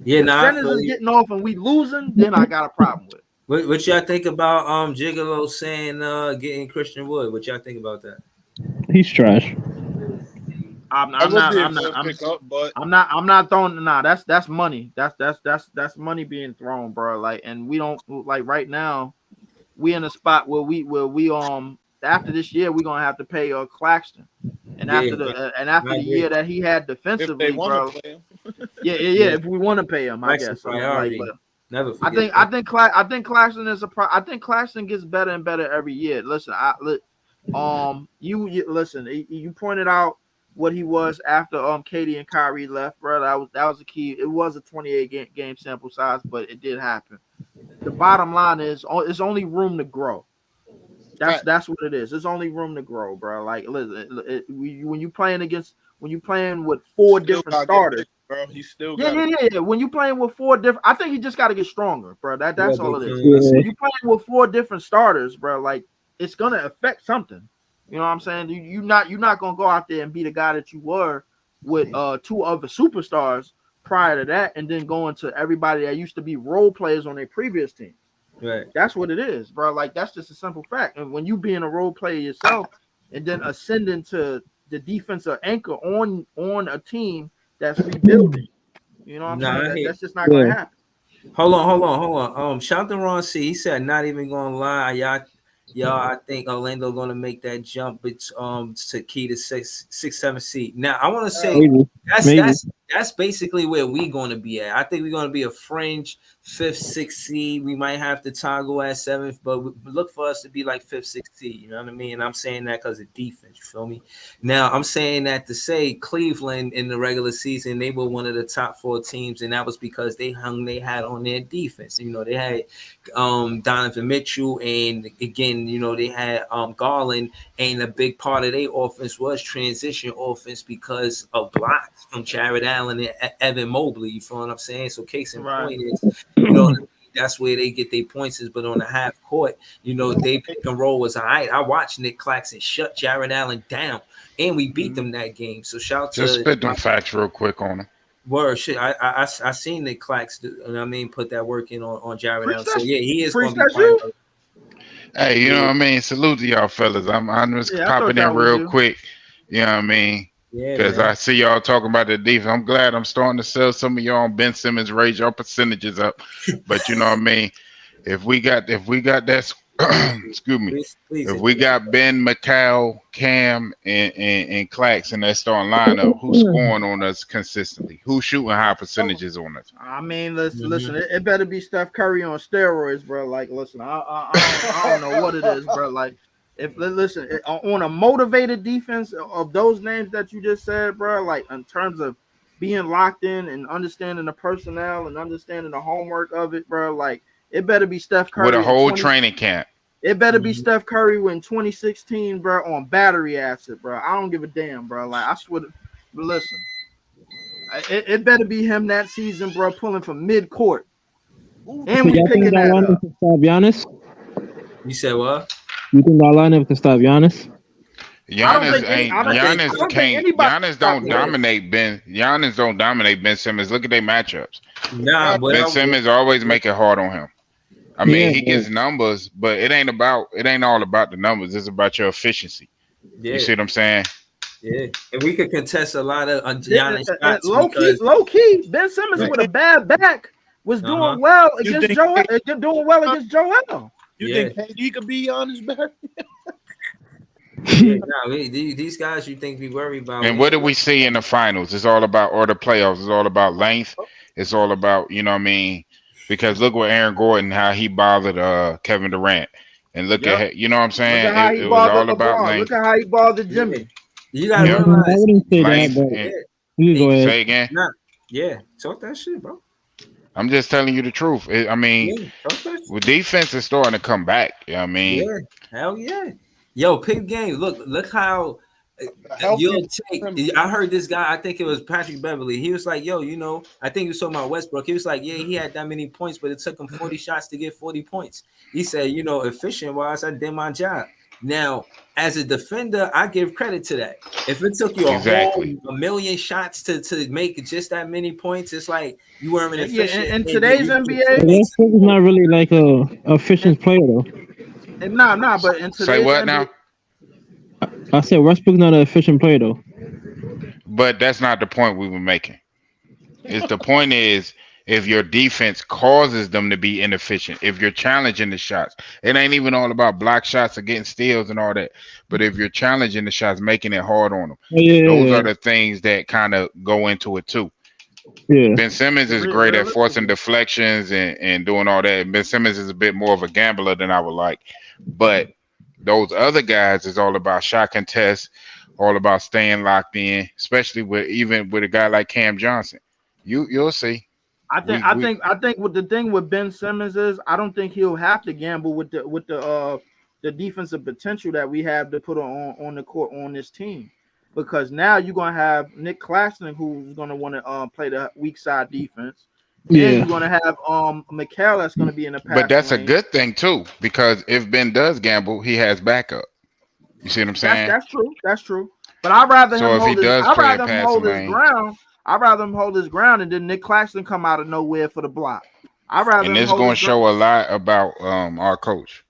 C: If centers is getting off and we losing, then I got a problem with it.
B: What y'all think about Gigolo saying getting Christian Wood? What y'all think about that?
D: He's trash.
C: I'm not throwing. Nah, that's money. That's money being thrown, bro. Like, and we don't like right now. We in a spot where we after this year we're gonna have to pay Claxton, and after the year that he had defensively, bro. If we want to pay him, I guess.
B: Never.
C: I think Claxton is I think Claxton gets better and better every year. Listen, you listen. You pointed out what he was after KD and Kyrie left, bro. That was a key. It was a 28 game sample size, but it did happen. The bottom line is it's only room to grow. That's what it is. There's only room to grow, bro. Like listen, when you playing with 4 different starters,
E: bro, he's still
C: yeah. When you playing with 4 different, I think he just got to get stronger, bro. That's all it is. Yeah. When you playing with 4 different starters, bro, like it's gonna affect something. You know what I'm saying? You're not gonna go out there and be the guy that you were with 2 other superstars prior to that, and then going to everybody that used to be role players on their previous team.
B: Right.
C: That's what it is, bro. Like that's just a simple fact. And when you being a role player yourself, and then ascending to the defensive anchor on a team that's rebuilding, you know what I'm saying? That's just not gonna happen.
B: Hold on. Shout to Ron C. He said, not even gonna lie, Yo, I think Orlando gonna make that jump. It's to key to 7 seed. Now I want to say that's basically where we gonna be at. I think we're gonna be a fringe 5th, 6th seed. We might have to toggle at 7th, but look for us to be like 5th, 6th seed. You know what I mean? And I'm saying that because of defense. You feel me? Now I'm saying that to say Cleveland in the regular season they were one of the top 4 teams, and that was because they hung they had on their defense. You know, they had Donovan Mitchell, and again, you know, they had Garland, and a big part of their offense was transition offense because of blocks from Jared Allen and Evan Mobley. You feel what I'm saying? So case in point is, you know, that's where they get their points is, but on the half court, you know, they pick and roll was all right. I watched Nick Claxton shut Jared Allen down, and we beat them that game. So shout out to
F: just spit them facts real quick on them.
B: Word shit. I seen Nick Clax, I mean, put that work in on Jared Allen. So yeah, he is going to be fine.
F: Hey, you know what I mean? Salute to y'all fellas. I'm just popping in real quick. You know what I mean? Because I see y'all talking about the defense. I'm glad I'm starting to sell some of y'all on Ben Simmons, raise your percentages up. But you know what I mean? If we got that excuse me. Please, if we got Ben, McCall, Cam, and Clax in that starting lineup, who's scoring on us consistently? Who's shooting high percentages on us?
C: I mean, listen, it better be Steph Curry on steroids, bro. Like, listen, I don't know what it is, bro. Like, on a motivated defense of those names that you just said, bro, like in terms of being locked in and understanding the personnel and understanding the homework of it, bro, like it better be Steph Curry
F: with a whole training camp.
C: It better be Steph Curry in 2016, bro, on battery acid, bro. I don't give a damn, bro. Like I swear, listen, it better be him that season, bro, pulling from mid court. And we picking that up.
D: To stop Giannis?
B: You said what?
D: You think that lineup can stop Giannis?
F: Giannis don't dominate Ben. Giannis don't dominate Ben Simmons. Look at their matchups.
B: Nah,
F: Ben Simmons always make it hard on him. I mean, he gets numbers, but it ain't all about the numbers. It's about your efficiency. Yeah. You see what I'm saying?
B: Yeah, and we could contest a lot of Giannis shots.
C: Low key, Ben Simmons with a bad back was doing well against Joel. Doing well against Joel.
A: You think KD could be Giannis better?
B: These guys you think we worry about.
F: And what do we see in the finals? It's all about, or the playoffs. It's all about length. It's all about, you know what I mean? Because look what Aaron Gordon, how he bothered Kevin Durant. And look at, you know what I'm saying? It was all about length.
C: Look at how he bothered Jimmy.
B: You got to realize.
D: I wouldn't say that, but you go ahead.
F: Say again?
B: Yeah, talk that shit, bro.
F: I'm just telling you the truth. I mean, with defense is starting to come back. You know what I mean?
B: Yeah, hell yeah. Yo, pick game. Look how you'll take. I heard this guy, I think it was Patrick Beverly. He was like, yo, you know, I think he was talking about Westbrook. He was like, yeah, he had that many points, but it took him 40 shots to get 40 points. He said, you know, efficient wise, I did my job. Now, as a defender, I give credit to that. If it took you a million shots to make just that many points, it's like you weren't efficient.
C: In today's NBA,
D: Westbrook is not really like a efficient player though.
C: Nah, but in today's
F: say what
C: NBA,
F: now?
D: I said Westbrook's not an efficient player though.
F: But that's not the point we were making. The point is, if your defense causes them to be inefficient, if you're challenging the shots, it ain't even all about block shots or getting steals and all that. But if you're challenging the shots, making it hard on them, those are the things that kind of go into it too. Yeah. Ben Simmons is great at forcing deflections and doing all that. Ben Simmons is a bit more of a gambler than I would like. But those other guys is all about shot contests, all about staying locked in, especially with a guy like Cam Johnson. You'll see.
C: I think what the thing with Ben Simmons is, I don't think he'll have to gamble with the defensive potential that we have to put on the court on this team, because now you're gonna have Nick Claxton who's gonna want to play the weak side defense. Yeah, and you're gonna have McCall that's gonna be in the pass.
F: But that's a good thing too, because if Ben does gamble, he has backup. You see what I'm saying?
C: That's true. But I'd rather him hold his ground. I'd rather him hold his ground and then Nick Claxton come out of nowhere for the block. And
F: it's going to show a lot about our coach.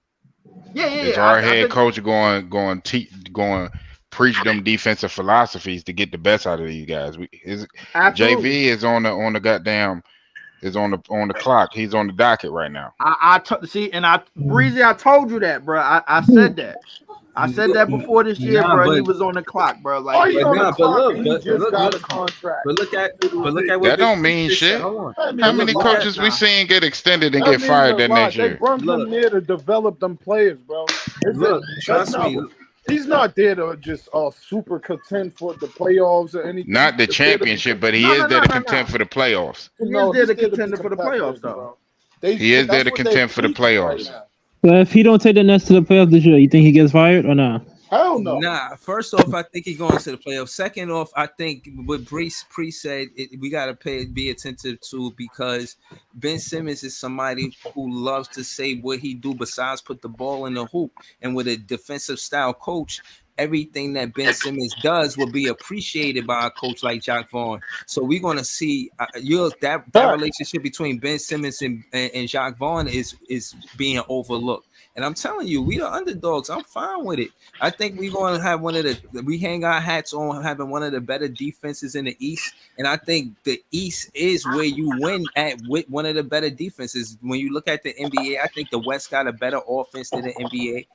C: Yeah.
F: Our head coach going preach them defensive philosophies to get the best out of you guys. JV is on the goddamn is on the clock. He's on the docket right now.
C: Breezy, I told you that, bro. I said that. I said that before this year, bro. He was on the clock, bro. Like,
E: he just got a contract.
B: But look at what
F: that don't mean shit.
B: Hold on.
F: How many coaches we seen get extended and get fired that next year?
E: They brought him there to develop them players, bro.
B: Trust me.
E: He's not there to just super contend for the playoffs or anything.
F: Not the championship, but he is there to contend for the playoffs.
C: He is there to contend for the playoffs, though.
F: He is there to contend for the playoffs.
D: So if he don't take the Nets to the playoffs this year, you think he gets fired or not?
E: Hell no.
B: Nah, first off, I think he's going to the playoffs. Second off, I think what Pre said, we got to be attentive to, because Ben Simmons is somebody who loves to say what he do besides put the ball in the hoop. And with a defensive style coach, everything that Ben Simmons does will be appreciated by a coach like Jacques Vaughn. So we're going to see that relationship between Ben Simmons and Jacques Vaughn is being overlooked. And I'm telling you, we the underdogs. I'm fine with it. I think we're going to have we hang our hats on having one of the better defenses in the East. And I think the East is where you win with one of the better defenses. When you look at the NBA, I think the West got a better offense than the NBA.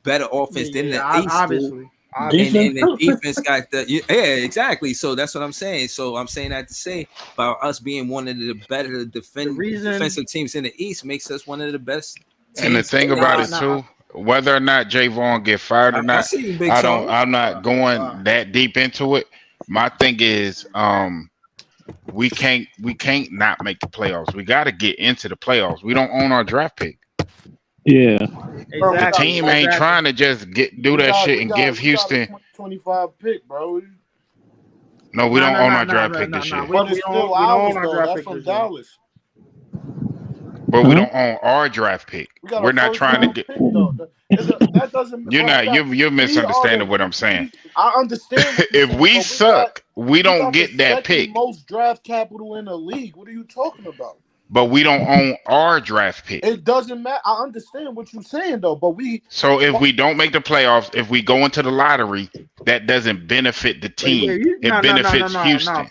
B: Better offense than the East.
C: Obviously.
B: And the defense got exactly. So that's what I'm saying. So I'm saying that to say about us being one of the better defensive teams in the East makes us one of the best.
F: And the thing about it too, whether or not Jay Vaughn get fired or not, I'm not going that deep into it. My thing is, we can't not make the playoffs. We got to get into the playoffs. We don't own our draft pick.
D: Yeah,
C: exactly.
F: The team ain't trying to just do that shit and give Houston
E: 25 pick, bro.
F: No, we don't own our draft pick this year.
E: But it's still ours, though. That's from Dallas.
F: But we don't own our draft pick. We're not trying to get.
E: That doesn't.
F: You're misunderstanding what I'm saying.
E: I understand.
F: If we suck, we don't get that pick.
E: Most draft capital in the league. What are you talking about?
F: But we don't own our draft pick.
E: It doesn't matter. I understand what you're saying, though. But
F: So if we don't make the playoffs, if we go into the lottery, that doesn't benefit the team. It benefits Houston.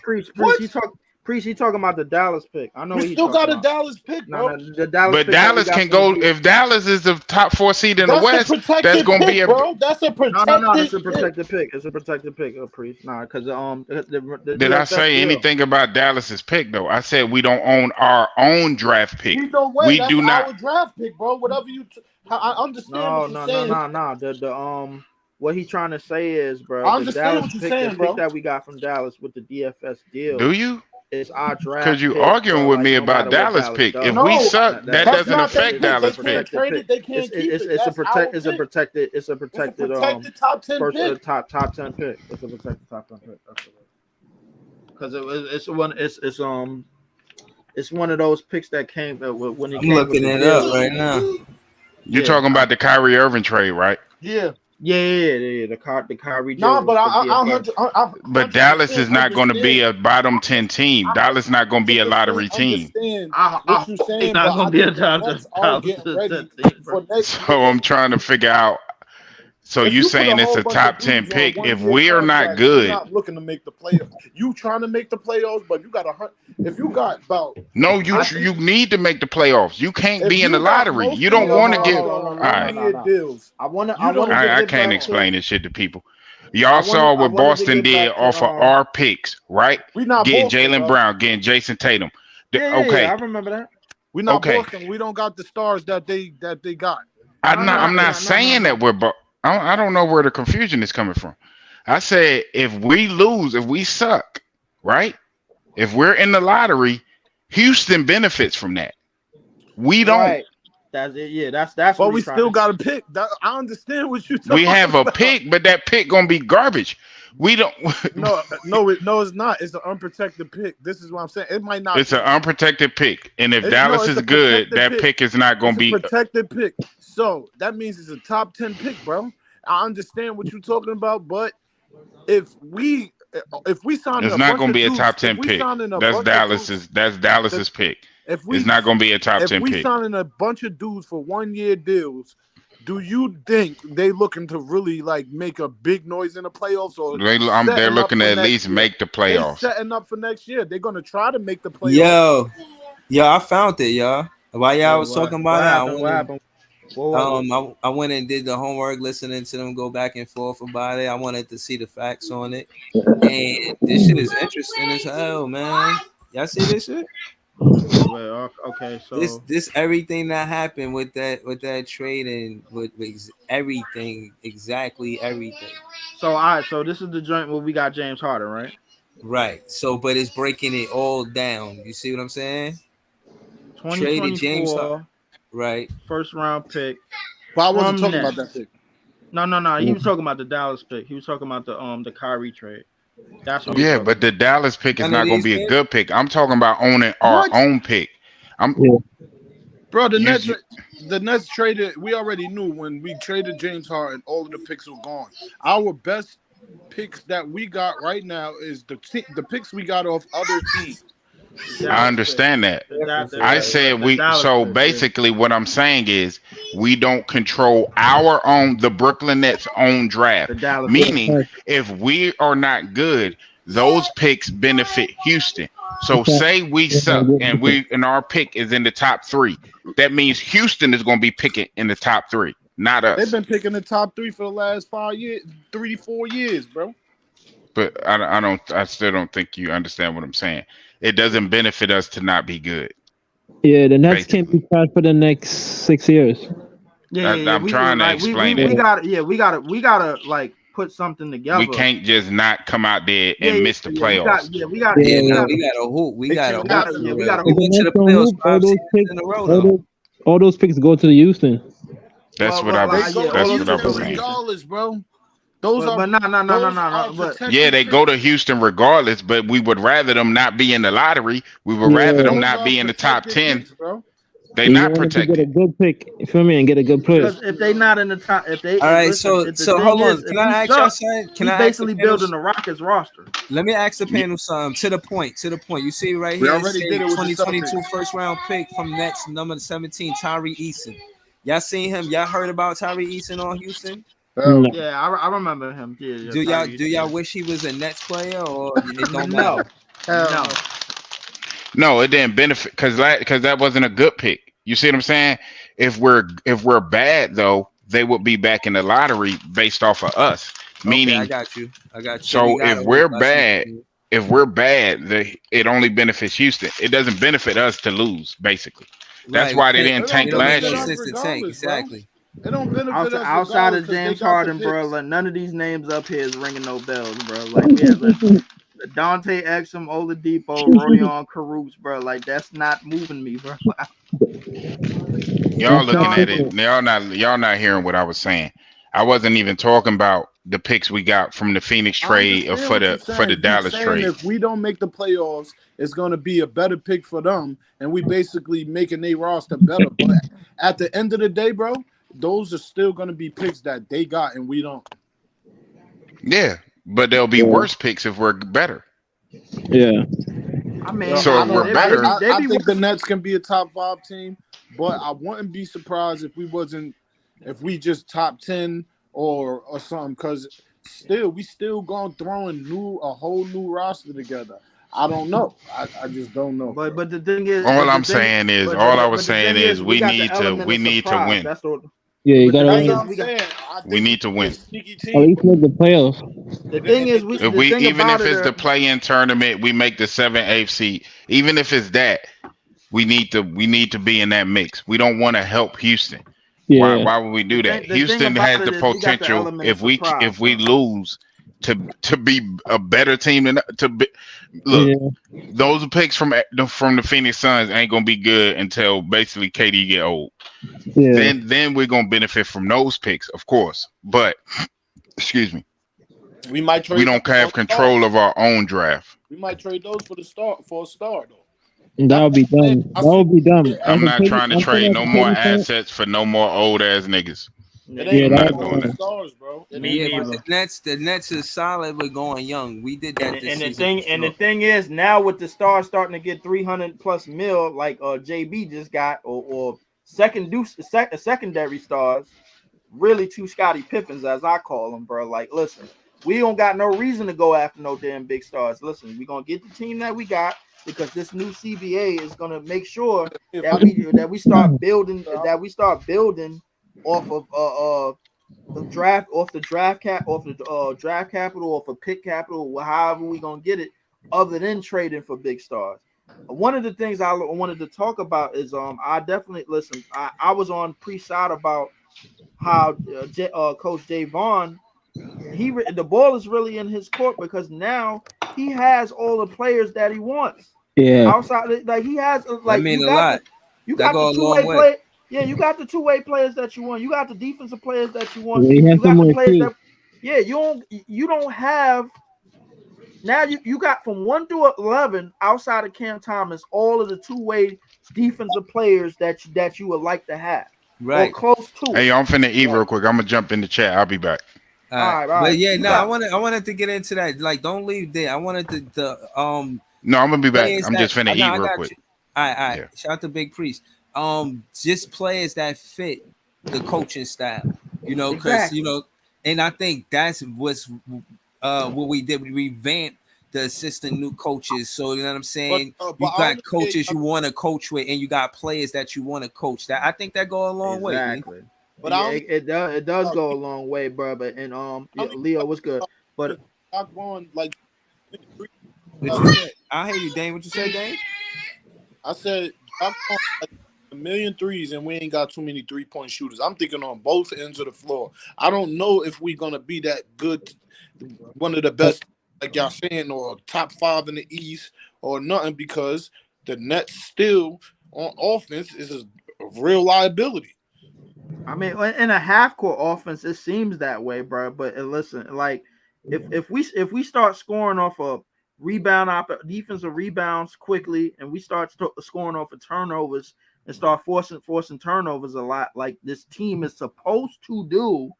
C: Priest, he talking about the Dallas pick. I know
E: he still got a Dallas pick, bro.
F: Dallas can go if Dallas is the top 4 seed in the West. That's gonna be
E: bro. That's a protected.
C: No. It's a protected pick. It's a protected pick, Priest. Nah, because
F: did I say anything about Dallas's pick though? I said we don't own our own draft pick. We do not
E: our draft pick, bro. Whatever you. I understand.
C: No. What he's trying to say is, bro,
E: I understand what you're saying, bro.
C: The pick that we got from Dallas with the DFS deal.
F: Do you?
C: It's our draft.
F: Because you arguing with me about Dallas pick. If we suck, that doesn't affect Dallas pick.
E: They can't keep it.
C: It's a protected
E: top 10 pick.
C: Top 10 pick. It's a protected top 10 pick. Because it's one of those picks that came when
B: I'm looking it up right now.
F: You're talking about the Kyrie Irving trade, right?
E: Yeah.
C: Yeah. The Kyrie.
E: No, but
F: but Dallas is not going to be a bottom 10 team. Dallas is not going to be a lottery team.
E: What you're saying,
C: not going to be a top
E: 10.
F: So I'm trying to figure out. So you saying it's a top 10 pick? If we're not good,
E: you're not looking to make the playoffs. You trying to make the playoffs, but you got if you got about
F: you need to make the playoffs. You can't be in the lottery. You don't want to get. All right. I can't explain this shit to people. Y'all saw what Boston did off of our picks, right? Getting Jaylen Brown, getting Jason Tatum.
C: Okay, I remember that.
E: We're not Boston. We don't got the stars that they got.
F: I'm not saying that we're. I don't know where the confusion is coming from. I said if we lose, if we suck, right? If we're in the lottery, Houston benefits from that. We don't.
C: Right. That's it. Yeah, that's.
E: But we still got a pick. I understand what you're talking about.
F: We have a pick, but that pick gonna be garbage. We don't.
E: No, it's not. It's an unprotected pick. This is what I'm saying. It might not.
F: It's an unprotected pick, and if Dallas is good, that pick is not gonna be
E: a protected pick. So that means it's a top 10 pick, bro. I understand what you're talking about, but if we sign,
F: it's not going to be a top 10 pick. That's Dallas's pick. It's not going to be a top 10 pick.
E: If we signing a bunch of dudes for 1-year deals, Do you think they looking to really like make a big noise in the playoffs, or
F: they're looking to at least make the playoffs?
E: They setting up for next year. They're gonna try to make the playoffs.
B: Yo, I found it, y'all. While y'all was talking about I went and did the homework, listening to them go back and forth about it. I wanted to see the facts on it, and this shit is interesting as hell, man. Y'all see this shit?
C: Okay, so
B: this everything that happened with that trade and with everything, exactly everything.
C: So all right, so this is the joint where we got James Harden, right?
B: Right. So, but it's breaking it all down. You see what I'm saying?
C: 2024,
B: James Harden, right?
C: First round pick.
E: But I wasn't talking about that pick.
C: No. He was talking about the Dallas pick. He was talking about the Kyrie trade. That's what.
F: Yeah, but the Dallas pick is not going to be a good pick. I'm talking about owning our own pick.
E: Bro, the Nets traded. We already knew when we traded James Harden, all of the picks were gone. Our best picks that we got right now is the picks we got off other teams.
F: I understand that. I said so basically what I'm saying is we don't control the Brooklyn Nets own draft. Meaning if we are not good, those picks benefit Houston. So say we suck and our pick is in the top 3. That means Houston is going to be picking in the top 3, not us.
E: They've been picking the top 3 for the last 5 years, 3-4 years, bro.
F: But I still don't think you understand what I'm saying. It doesn't benefit us to not be good.
D: Yeah, the Nets can't be tried for the next 6 years.
F: I'm trying to explain it.
C: We gotta like put something together.
F: We can't just not come out there and miss the playoffs.
B: We got a hoop. We got a hoop. We got to to the playoffs 5 seasons in a row.
D: All those picks go to Houston.
F: That's what I was saying.
E: Regardless, bro. Those are
C: no.
F: They go to Houston regardless, but we would rather them not be in the lottery. We would rather them not be in the top 10. They not protected.
D: Get a good pick, you feel me, and get a good player.
C: Because if they not in the top, if they
B: all right, so hold on. Can I ask y'all something?
C: Can I basically building the Rockets roster?
B: Let me ask the panel something. To the point. You see right here, 2022 first round pick from Nets, number 17, Tyree Eason. Y'all seen him? Y'all heard about Tyree Eason on Houston?
C: Yeah, I remember him. Yeah,
B: do y'all wish he was a Nets player or it don't matter?
F: No, it didn't benefit because that wasn't a good pick. You see what I'm saying? If we're bad though, they would be back in the lottery based off of us. Meaning,
B: I got you.
F: So if we're bad, it only benefits Houston. It doesn't benefit us to lose. Basically, that's why they didn't tank last year.
B: Exactly.
E: It don't benefit us
C: outside of James Harden, bro. Like, none of these names up here is ringing no bells, bro. Like we have Dante Exum, Oladipo, Rodion Caruso, bro. Like that's not moving me, bro.
F: Y'all looking at it. Y'all not hearing what I was saying. I wasn't even talking about the picks we got from the Phoenix trade or for the Dallas trade.
E: If we don't make the playoffs, it's going to be a better pick for them, and we basically making their roster better. But at the end of the day, bro, those are still going to be picks that they got and we don't.
F: Yeah, but there'll be worse picks if we're better.
D: Yeah.
C: I mean,
F: so if we're better,
E: I think the Nets can be a top 5 team, but I wouldn't be surprised if we just top 10 or something, because we still going throwing a whole new roster together. I don't know. I just don't know.
C: But the thing is,
F: all I was saying is we need to win.
C: That's what.
D: Yeah, you gotta win.
F: We need to win.
D: At least make the playoffs.
C: The thing is,
F: even if it's the play-in tournament, we make the 7-8 seed. Even if it's that, we need to be in that mix. We don't want to help Houston. Yeah. Why would we do that? Houston has the potential if we lose to be a better team than to be. Look, those picks from the Phoenix Suns ain't gonna be good until basically KD get old. Yeah. Then we're gonna benefit from those picks, of course. But excuse me, we don't have control of our own draft.
E: We might trade those for a star though.
D: That would be dumb.
F: I'm not trying to trade no more assets for no more old ass niggas.
E: I'm not doing that. Stars, bro.
B: The Nets is solid with going young. We did that this season.
C: The thing is, now with the stars starting to get 300+ mil, like JB just got, or secondary stars, really two Scottie Pippins, as I call them, bro. Like, listen, we don't got no reason to go after no damn big stars. Listen, we're gonna get the team that we got because this new CBA is gonna make sure that we start building off of draft off the draft capital, off of pick capital, however we gonna get it, other than trading for big stars. One of the things I wanted to talk about is I definitely listen. I was on pre-side about how Coach Jay Vaughn, the ball is really in his court because now he has all the players that he wants.
D: Yeah.
C: Outside, like he has, like
B: you got
C: the two-way play. Yeah, you got the two-way players that you want. You got the defensive players that you want.
D: You
C: got the players that. Yeah, you don't have. Now you got from 1 through 11 outside of Cam Thomas, all of the two-way defensive players that you would like to have.
B: Right.
C: Or close to.
F: Hey, I'm finna eat real quick. I'm gonna jump in the chat. I'll be back.
C: All right.
B: But yeah, I wanted to get into that. Like, don't leave there. I wanted to
F: No, I'm gonna be back. I'm just finna eat real quick.
B: All right. Yeah. Shout out to Big Priest. Just players that fit the coaching style. Because and I think that's what we did. We revamped the assistant new coaches. So you know what I'm saying? But you got coaches you want to coach with, and you got players that you want to coach. That I think that go a long way.
C: Exactly. But it does go a long way, bro. But Leo, what's good? But
E: I'm going like.
B: What you said? I hear you, Dane. What you said, Dane?
E: I said I'm going like 1,000,000 threes, and we ain't got too many 3-point shooters. I'm thinking on both ends of the floor. I don't know if we're gonna be that good, one of the best, like y'all saying, or top 5 in the East or nothing, because the Nets still on offense is a real liability.
C: I mean, in a half-court offense, it seems that way, bro. But listen, like if we start scoring off of defensive rebounds quickly, and we start scoring off of turnovers and start forcing turnovers a lot, like this team is supposed to do,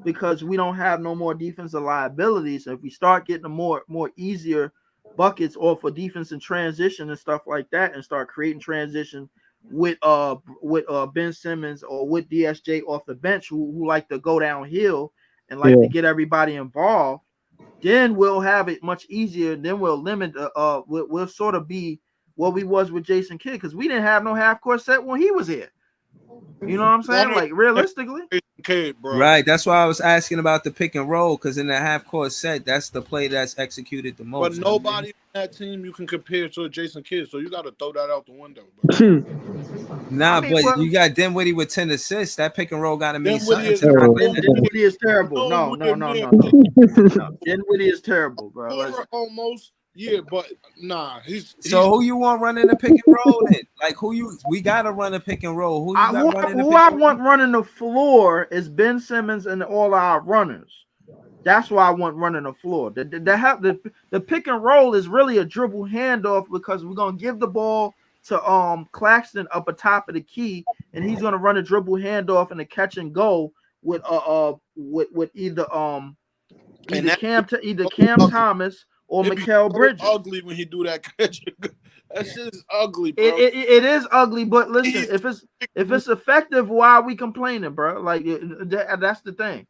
C: because we don't have no more defensive liabilities. If we start getting more easier buckets off of defense and transition and stuff like that, and start creating transition with Ben Simmons or with DSJ off the bench, who like to go downhill and like to get everybody involved, then we'll have it much easier. Then we'll limit we'll sort of be what we was with Jason Kidd, because we didn't have no half court set when he was here. You know what I'm saying? Like, realistically.
E: Kid, bro.
B: Right. That's why I was asking about the pick and roll, because in the half court set, that's the play that's executed the most.
E: But nobody on that team you can compare to Jason Kidd, so you got to throw that out the window, bro.
B: But you got Dinwiddie with 10 assists. That pick and roll got to mean something.
C: Dinwiddie is terrible. No. Dinwiddie is terrible, bro.
E: Almost. Yeah, but nah.
B: So who you want running the pick and roll then? Like we gotta run a pick and roll. Who I
C: want running the floor is Ben Simmons and all our runners. That's why I want running the floor. The pick and roll is really a dribble handoff, because we're gonna give the ball to Claxton up atop of the key, and he's gonna run a dribble handoff and a catch and go with either Cam Thomas or Mikal Bridges.
E: Ugly when he do that catch. That shit is ugly, bro.
C: It is ugly, but listen, if it's effective, why are we complaining, bro? Like that's the thing.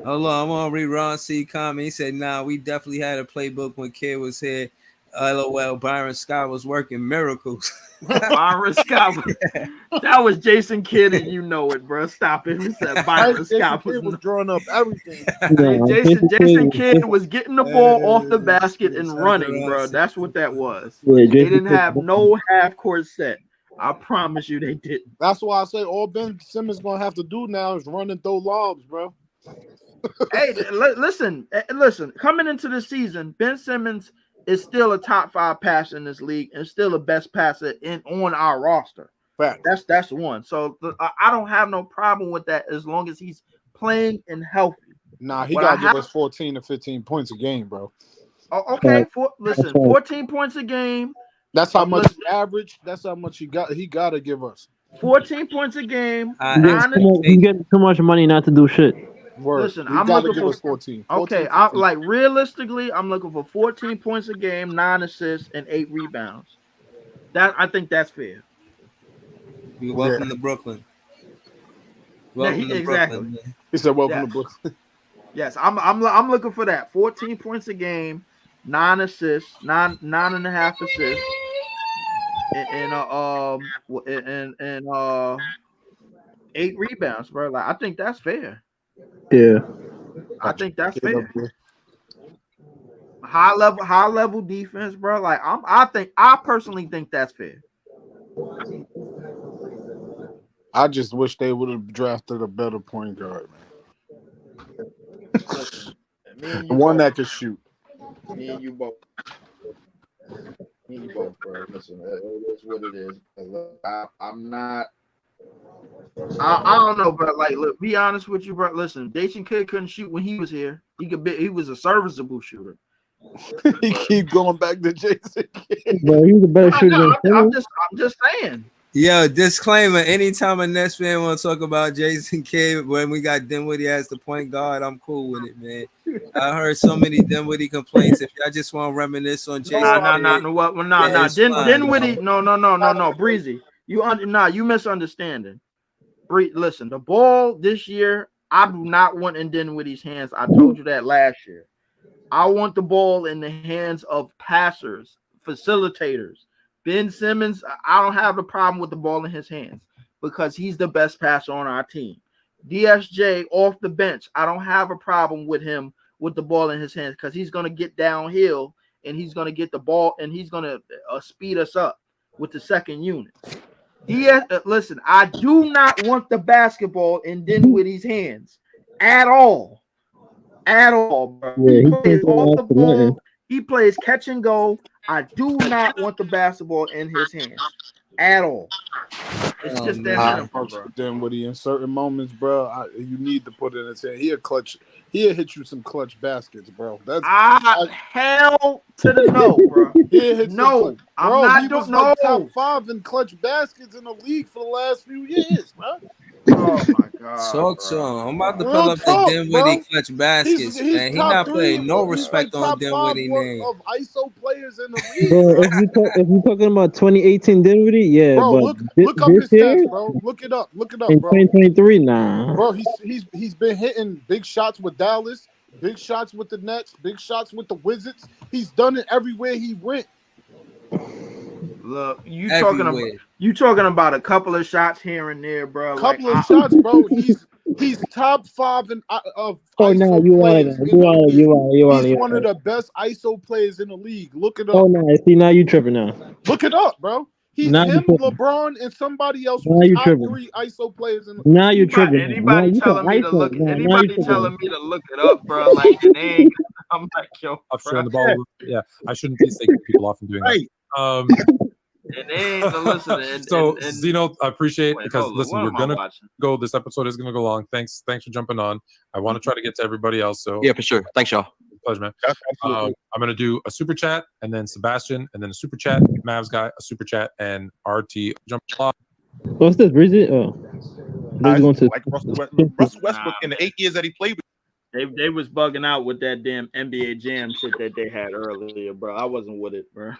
B: Hold on, I'm gonna read Ron C comment. He said, "Nah, we definitely had a playbook when Kidd was here. LOL, Byron Scott was working miracles."
C: Byron Scott, that was Jason Kidd, and you know it, bro. Stop it. He said Byron Scott
E: was drawing up everything.
C: Jason Kidd was getting the ball off the basket and running, bro. That's what that was. They didn't have no half court set. I promise you, they didn't.
E: That's why I say all Ben Simmons gonna have to do now is run and throw lobs, bro.
C: Hey, listen. Coming into the season, Ben Simmons is still a top 5 passer in this league and still the best passer on our roster.
E: Fact.
C: That's one. So I don't have no problem with that as long as he's playing and healthy.
E: Nah, he got to give us 14 to 15 points a game, bro.
C: Oh, okay. 14 points a game.
E: That's how much average. That's how much he got. He got to give us
C: 14 points a game.
D: He's getting too much money not to do shit.
E: Word.
C: Listen,
E: I'm looking for 14.
C: Okay, realistically, I'm looking for 14 points a game, 9 assists, and 8 rebounds. I think that's fair.
B: You're welcome to Brooklyn. Welcome to
C: exactly.
B: Brooklyn.
E: He said, "Welcome to Brooklyn."
C: Yes, I'm looking for that. 14 points a game, 9 assists, 9.5 assists, and 8 rebounds, bro. Like I think that's fair.
D: Yeah,
C: I think that's fair. High level defense, bro. Like I personally think that's fair.
E: I just wish they would have drafted a better point guard, man.
C: Listen, me and you
E: One
C: both.
E: that could shoot.
C: Me and you both. Me and you both, bro. Listen, it is what it is. I'm not. I don't know, bro. Like, look, be honest with you, bro. Listen, Jason Kidd couldn't shoot when he was here. He was a serviceable shooter.
E: He keep going back to Jason Kidd.
D: Bro, he's a better shooter than
C: I'm just saying.
B: Yo, disclaimer: anytime a Nets fan want to talk about Jason Kidd when we got Dinwiddie as the point guard, I'm cool with it, man. I heard so many Dinwiddie complaints. If y'all just want to reminisce on Jason,
C: Dinwiddie, no, Breezy, you misunderstanding. Listen, the ball this year, I do not want in Dinwiddie's hands. I told you that last year. I want the ball in the hands of passers, facilitators. Ben Simmons, I don't have a problem with the ball in his hands because he's the best passer on our team. DSJ off the bench, I don't have a problem with him with the ball in his hands because he's going to get downhill and he's going to get the ball and he's going to speed us up with the second unit. Listen, I do not want the basketball in Dinwiddie's hands at all. At all, bro.
D: Yeah,
C: he plays off the ball. He plays catch and go. I do not want the basketball in his hands at all. It's just that simple, bro.
E: Dinwiddie in certain moments, bro, you need to put it in his hand. He'll hit you some clutch baskets, bro. That's
C: hell to the no, bro.
E: No, I'm not doing top 5 in clutch baskets in the league for the last few years, bro.
C: Oh my god!
B: Talk to him. I'm about to pull up the Dinwiddie clutch baskets, man. He's not putting no respect on Dinwiddie name.
E: Of ISO players in the league.
D: Bro, if you're talking about 2018 Dinwiddie, yeah,
E: bro.
D: But
E: look up his stats, bro. Look it up,
D: in
E: bro.
D: 2023, nah.
E: Bro, he's been hitting big shots with Dallas, big shots with the Nets, big shots with the Wizards. He's done it everywhere he went.
C: Look, you talking about a couple of shots here and there, bro.
E: Couple of shots, bro. He's top 5 in of ISO players. He's one of the best ISO players in the league. Look it up.
D: Oh no, see now you tripping now.
E: Look it up, bro. He's him, LeBron, and somebody else.
D: Now you tripping.
E: 3 ISO players in the
D: league. Now you tripping.
C: Anybody telling me to look? Anybody telling me to look it up, bro? Like it I'm like, yo,
G: I'm showing the ball. Yeah, I shouldn't be taking people off and doing that. So Zeno, I appreciate it because listen, we're gonna go. This episode is gonna go long. Thanks for jumping on. I want to try to get to everybody else. So
H: yeah, for sure. Thanks, y'all.
G: Pleasure, man. I'm gonna do a super chat and then Sebastian and then a super chat. Mavs guy, a super chat, and RT jump off.
D: What's this, Breezy? Oh,
I: going to like Russell Westbrook in the 8 years that he played with.
C: They was bugging out with that damn NBA Jam shit that they had earlier, bro. I wasn't with it, bro.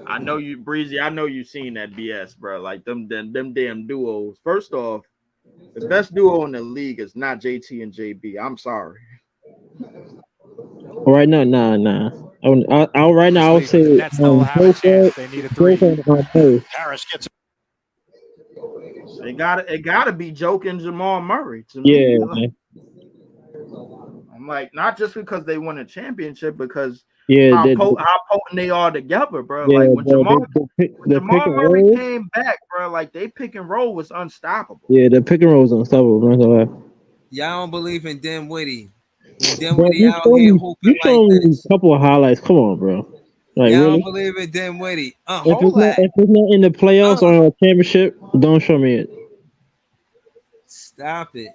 C: I know you, Breezy. I know you seen that BS, bro. Like them damn duos. First off, the best duo in the league is not JT and JB. I'm sorry.
D: Right now, nah. Right now, I would say
J: Nets still have a chance. They need a 3. Harris gets.
C: It gotta be joking Jamal Murray to
D: me.
C: Yeah. I'm like, not just because they won a championship, because how potent they are together, bro.
D: Yeah,
C: like when
D: bro,
C: Jamal Murray came back, bro, like they pick and roll was unstoppable.
D: Yeah, the pick and roll was unstoppable, bro.
B: Y'all don't believe in Dinwiddie. Dinwiddie out here hooping
D: you showed
B: like
D: me
B: this.
D: A couple of highlights. Come on, bro. Like,
B: y'all
D: really?
B: don't believe in Dinwiddie.
D: If it's not in the playoffs or a championship, don't show me it.
B: Stop it.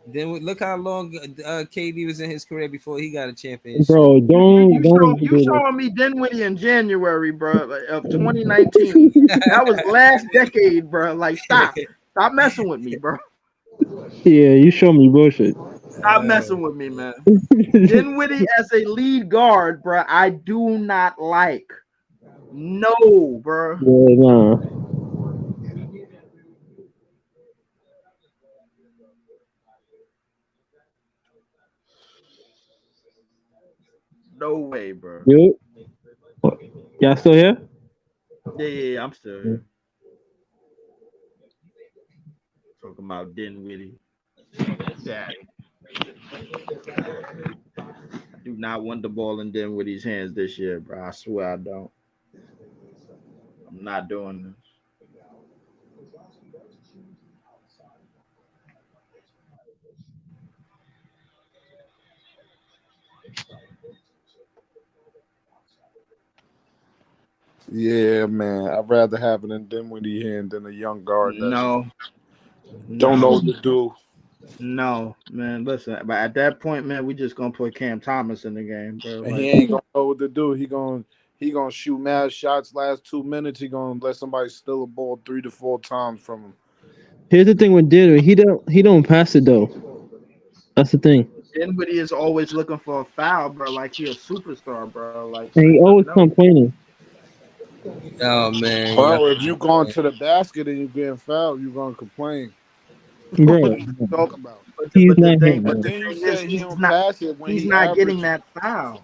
B: Then look how long KD was in his career before he got a championship.
D: Bro,
C: you showing me Dinwiddie in January, bro, of 2019. That was last decade, bro. Like, stop messing with me, bro.
D: Yeah, you show me bullshit.
C: Stop messing with me, man. Dinwiddie as a lead guard, bro, I do not like. No, bro.
D: Yeah, nah.
C: No way, bro.
D: Yo, y'all still here?
C: Yeah, I'm still here. Talking about Dinwiddie. Daddy. I do not want the ball in Dinwiddie's hands this year, bro. I swear I don't. I'm not doing this.
E: Yeah, man. I'd rather have it in Dinwiddie hand than a young guard that don't know what to do.
C: No, man. Listen, but at that point, man, we just gonna put Cam Thomas in the game, bro.
E: Like, he ain't gonna know what to do. He gonna shoot mad shots last 2 minutes. He gonna let somebody steal a ball 3 to 4 times from him.
D: Here's the thing with Dinwiddie. He don't pass it though. That's the thing.
C: Dinwiddie is always looking for a foul, bro. Like he a superstar, bro. Like
D: and he always complaining.
B: Oh man.
E: Well, if you going to the basket and you getting fouled, you gonna complain.
D: Bro,
E: what are you talking about?
C: But then you say he don't pass it when he's not getting that foul.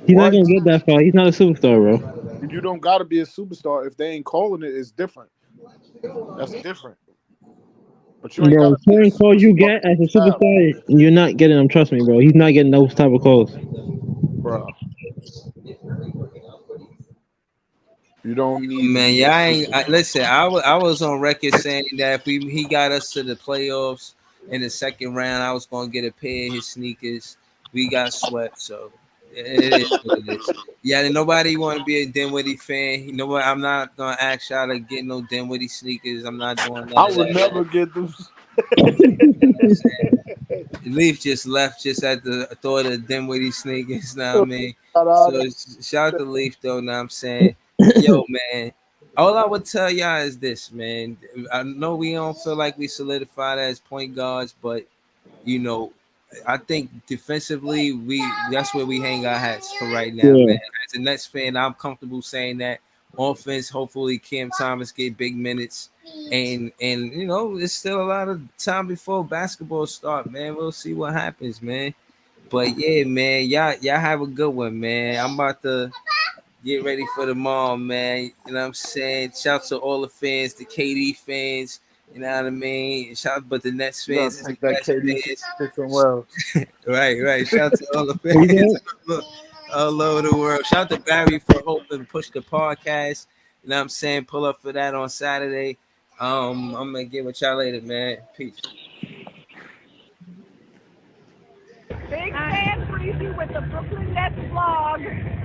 D: He's not gonna get that foul. He's not a superstar, bro.
E: You don't gotta be a superstar. If they ain't calling it, it's different. That's different. But you ain't
D: bro, certain calls you get as a superstar, you're not getting them. Trust me, bro. He's not getting those type of calls.
E: Bro. You don't need,
B: man. Y'all ain't listen. I was on record saying that if he got us to the playoffs in the second round, I was gonna get a pair of his sneakers. We got swept, so it is what it is. Yeah, nobody want to be a Dinwiddie fan. You know what? I'm not gonna ask y'all to get no Dinwiddie sneakers. I'm not doing that.
E: I would never get those.
B: Leaf just left just at the thought of Dinwiddie sneakers. Know what I mean? So shout out to Leaf though. Know what I'm saying? Yo, man. All I would tell y'all is this, man. I know we don't feel like we solidified as point guards, but you know, I think defensively that's where we hang our hats for right now, man. As a Nets fan, I'm comfortable saying that. Offense, hopefully Cam Thomas get big minutes, and you know, there's still a lot of time before basketball start, man. We'll see what happens, man. But yeah, man, y'all have a good one, man. I'm about to get ready for tomorrow, man. You know what I'm saying? Shout out to all the fans, the KD fans. You know what I mean? Shout out, but the Nets fans is the best fans. Right. Shout out to all the fans all over the world. Shout out to Barry for helping to push the podcast. You know what I'm saying? Pull up for that on Saturday. I'm gonna get with y'all later, man. Peace.
H: Big fan Breezy with the Brooklyn Nets vlog.